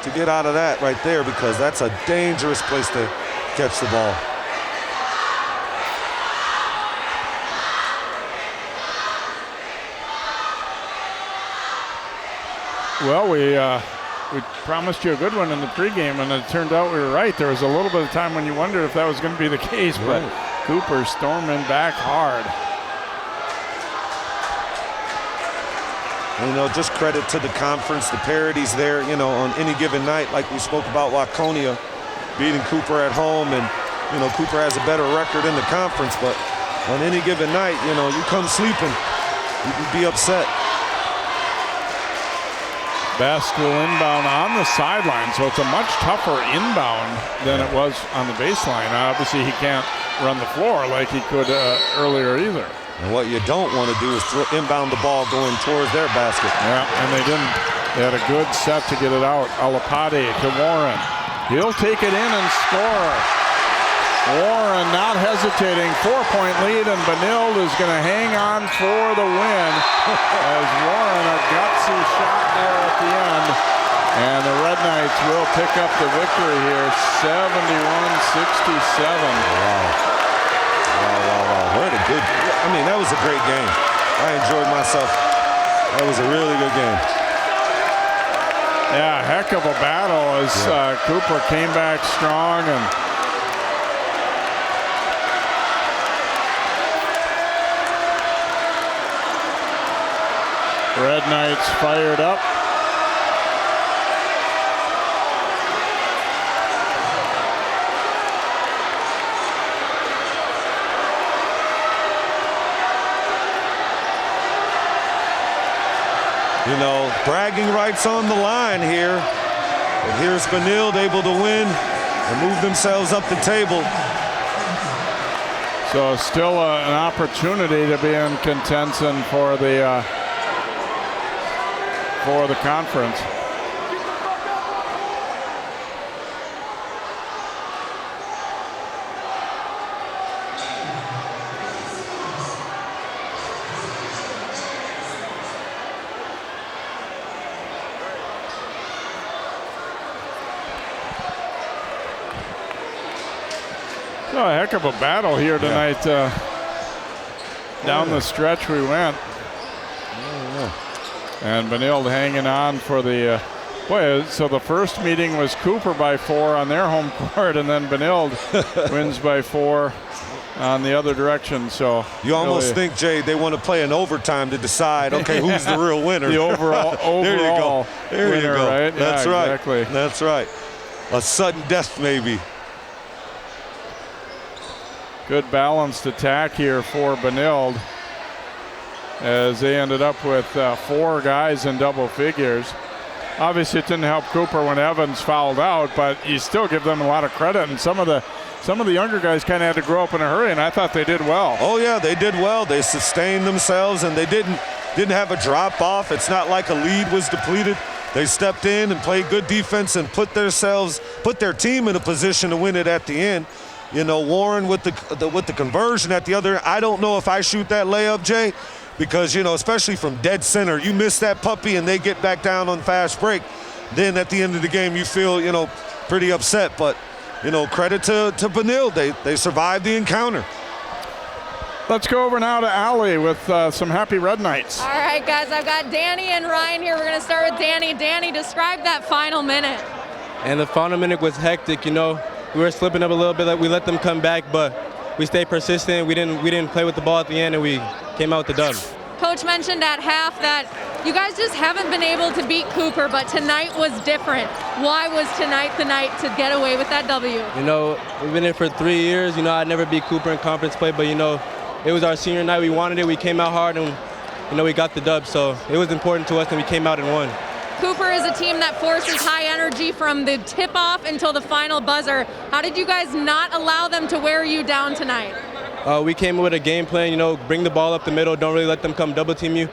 Speaker 2: to get out of that right there, because that's a dangerous place to catch the ball.
Speaker 1: Well, we promised you a good one in the pregame, and it turned out we were right. There was a little bit of time when you wondered if that was going to be the case, but Cooper storming back hard.
Speaker 2: Just credit to the conference, the parities there, on any given night, like we spoke about Waconia beating Cooper at home, and, Cooper has a better record in the conference, but on any given night, you come sleeping, you can be upset.
Speaker 1: Best will inbound on the sideline, so it's a much tougher inbound than it was on the baseline. Obviously, he can't run the floor like he could earlier either.
Speaker 2: And what you don't want to do is inbound the ball going towards their basket.
Speaker 1: Yeah, and they didn't. They had a good set to get it out. Alapade to Warren. He'll take it in and score. Warren not hesitating. 4-point lead, and Benilde is going to hang on for the win as Warren, a gutsy shot there at the end. And the Red Knights will pick up the victory here, 71-67.
Speaker 2: Wow. What a good, that was a great game. I enjoyed myself. That was a really good game.
Speaker 1: Yeah, heck of a battle as Cooper came back strong, and Red Knights fired up.
Speaker 2: Bragging rights on the line here. And here's Benilde able to win and move themselves up the table.
Speaker 1: So still an opportunity to be in contention for the conference. So a heck of a battle here tonight. Down the stretch we went. And Benilde hanging on for the so the first meeting was Cooper by 4 on their home court, and then Benilde wins by 4 on the other direction. So
Speaker 2: you almost think, Jay, they want to play an overtime to decide, okay, who's the real winner.
Speaker 1: The overall
Speaker 2: there you go. There
Speaker 1: winner,
Speaker 2: you go.
Speaker 1: right?
Speaker 2: That's right.
Speaker 1: Exactly.
Speaker 2: That's right. A sudden death, maybe.
Speaker 1: Good balanced attack here for Benilde, as they ended up with 4 guys in double figures. Obviously, it didn't help Cooper when Evans fouled out, but you still give them a lot of credit. And some of the younger guys kind of had to grow up in a hurry, and I thought they did well.
Speaker 2: Oh yeah, they did well. They sustained themselves, and they didn't have a drop off. It's not like a lead was depleted. They stepped in and played good defense and put their team in a position to win it at the end. You know, Warren with the conversion at the other. I don't know if I shoot that layup, Jay, because, you know, especially from dead center, you miss that puppy and they get back down on fast break. Then at the end of the game, you feel, you know, pretty upset. But, you know, credit to Benilde. They survived the encounter.
Speaker 1: Let's go over now to Allie with some Happy Red Knights.
Speaker 4: All right, guys, I've got Danny and Ryan here. We're going to start with Danny. Danny, describe that final minute.
Speaker 8: And the final minute was hectic, you know. We were slipping up a little bit. We let them come back, but we stayed persistent. We didn't play with the ball at the end, and we came out with the dub.
Speaker 4: Coach mentioned at half that you guys just haven't been able to beat Cooper, but tonight was different. Why was tonight the night to get away with that W?
Speaker 8: You know, we've been here for 3 years. You know, I never beat Cooper in conference play, but, you know, it was our senior night. We wanted it. We came out hard, and, you know, we got the dub. So it was important to us, and we came out and won.
Speaker 4: Cooper is a team that forces high energy from the tip-off until the final buzzer. How did you guys not allow them to wear you down tonight?
Speaker 8: We came with a game plan, you know, bring the ball up the middle, don't really let them come double team you.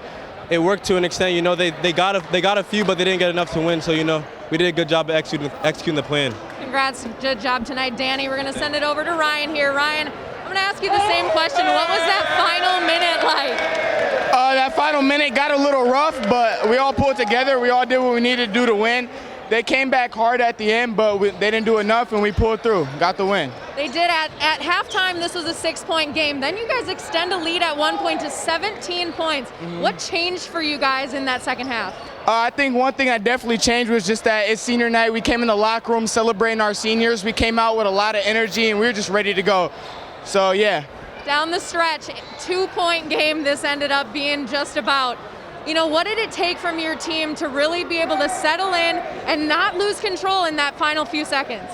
Speaker 8: It worked to an extent, you know, they got a few, but they didn't get enough to win. So, you know, we did a good job of executing the plan.
Speaker 4: Congrats, good job tonight, Danny. We're going to send it over to Ryan here. Ryan, I'm going to ask you the same question. What was that final minute like?
Speaker 9: That final minute got a little rough, but we all pulled together. We all did what we needed to do to win. They came back hard at the end, but they didn't do enough, and we pulled through, got the win.
Speaker 4: They did. At halftime, this was a 6-point game. Then you guys extend a lead at 1 point to 17 points. What changed for you guys in that second half?
Speaker 9: I think one thing that definitely changed was just that it's senior night. We came in the locker room celebrating our seniors. We came out with a lot of energy, and we were just ready to go. So, yeah.
Speaker 4: Down the stretch, 2-point game this ended up being just about. You know, what did it take from your team to really be able to settle in and not lose control in that final few seconds?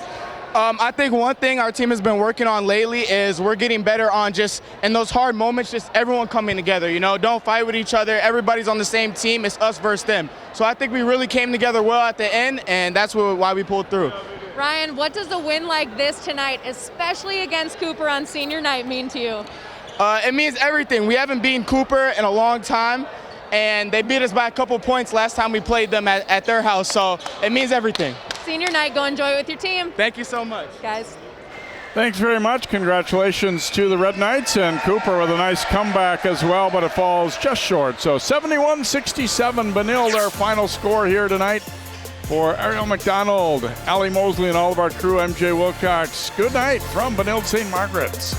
Speaker 9: I think one thing our team has been working on lately is we're getting better on just, in those hard moments, just everyone coming together, you know, don't fight with each other. Everybody's on the same team. It's us versus them. So I think we really came together well at the end, and that's why we pulled through.
Speaker 4: Ryan, what does a win like this tonight, especially against Cooper on senior night, mean to you?
Speaker 9: It means everything. We haven't beaten Cooper in a long time, and they beat us by a couple points last time we played them at their house, so it means everything.
Speaker 4: Senior night, go enjoy it with your team.
Speaker 9: Thank you so much.
Speaker 4: Guys.
Speaker 1: Thanks very much. Congratulations to the Red Knights, and Cooper with a nice comeback as well, but it falls just short. So 71-67, Benilde, our final score here tonight. For Ariel McDonald, Allie Mosley, and all of our crew, MJ Wilcox, good night from Benilde-St. Margaret's.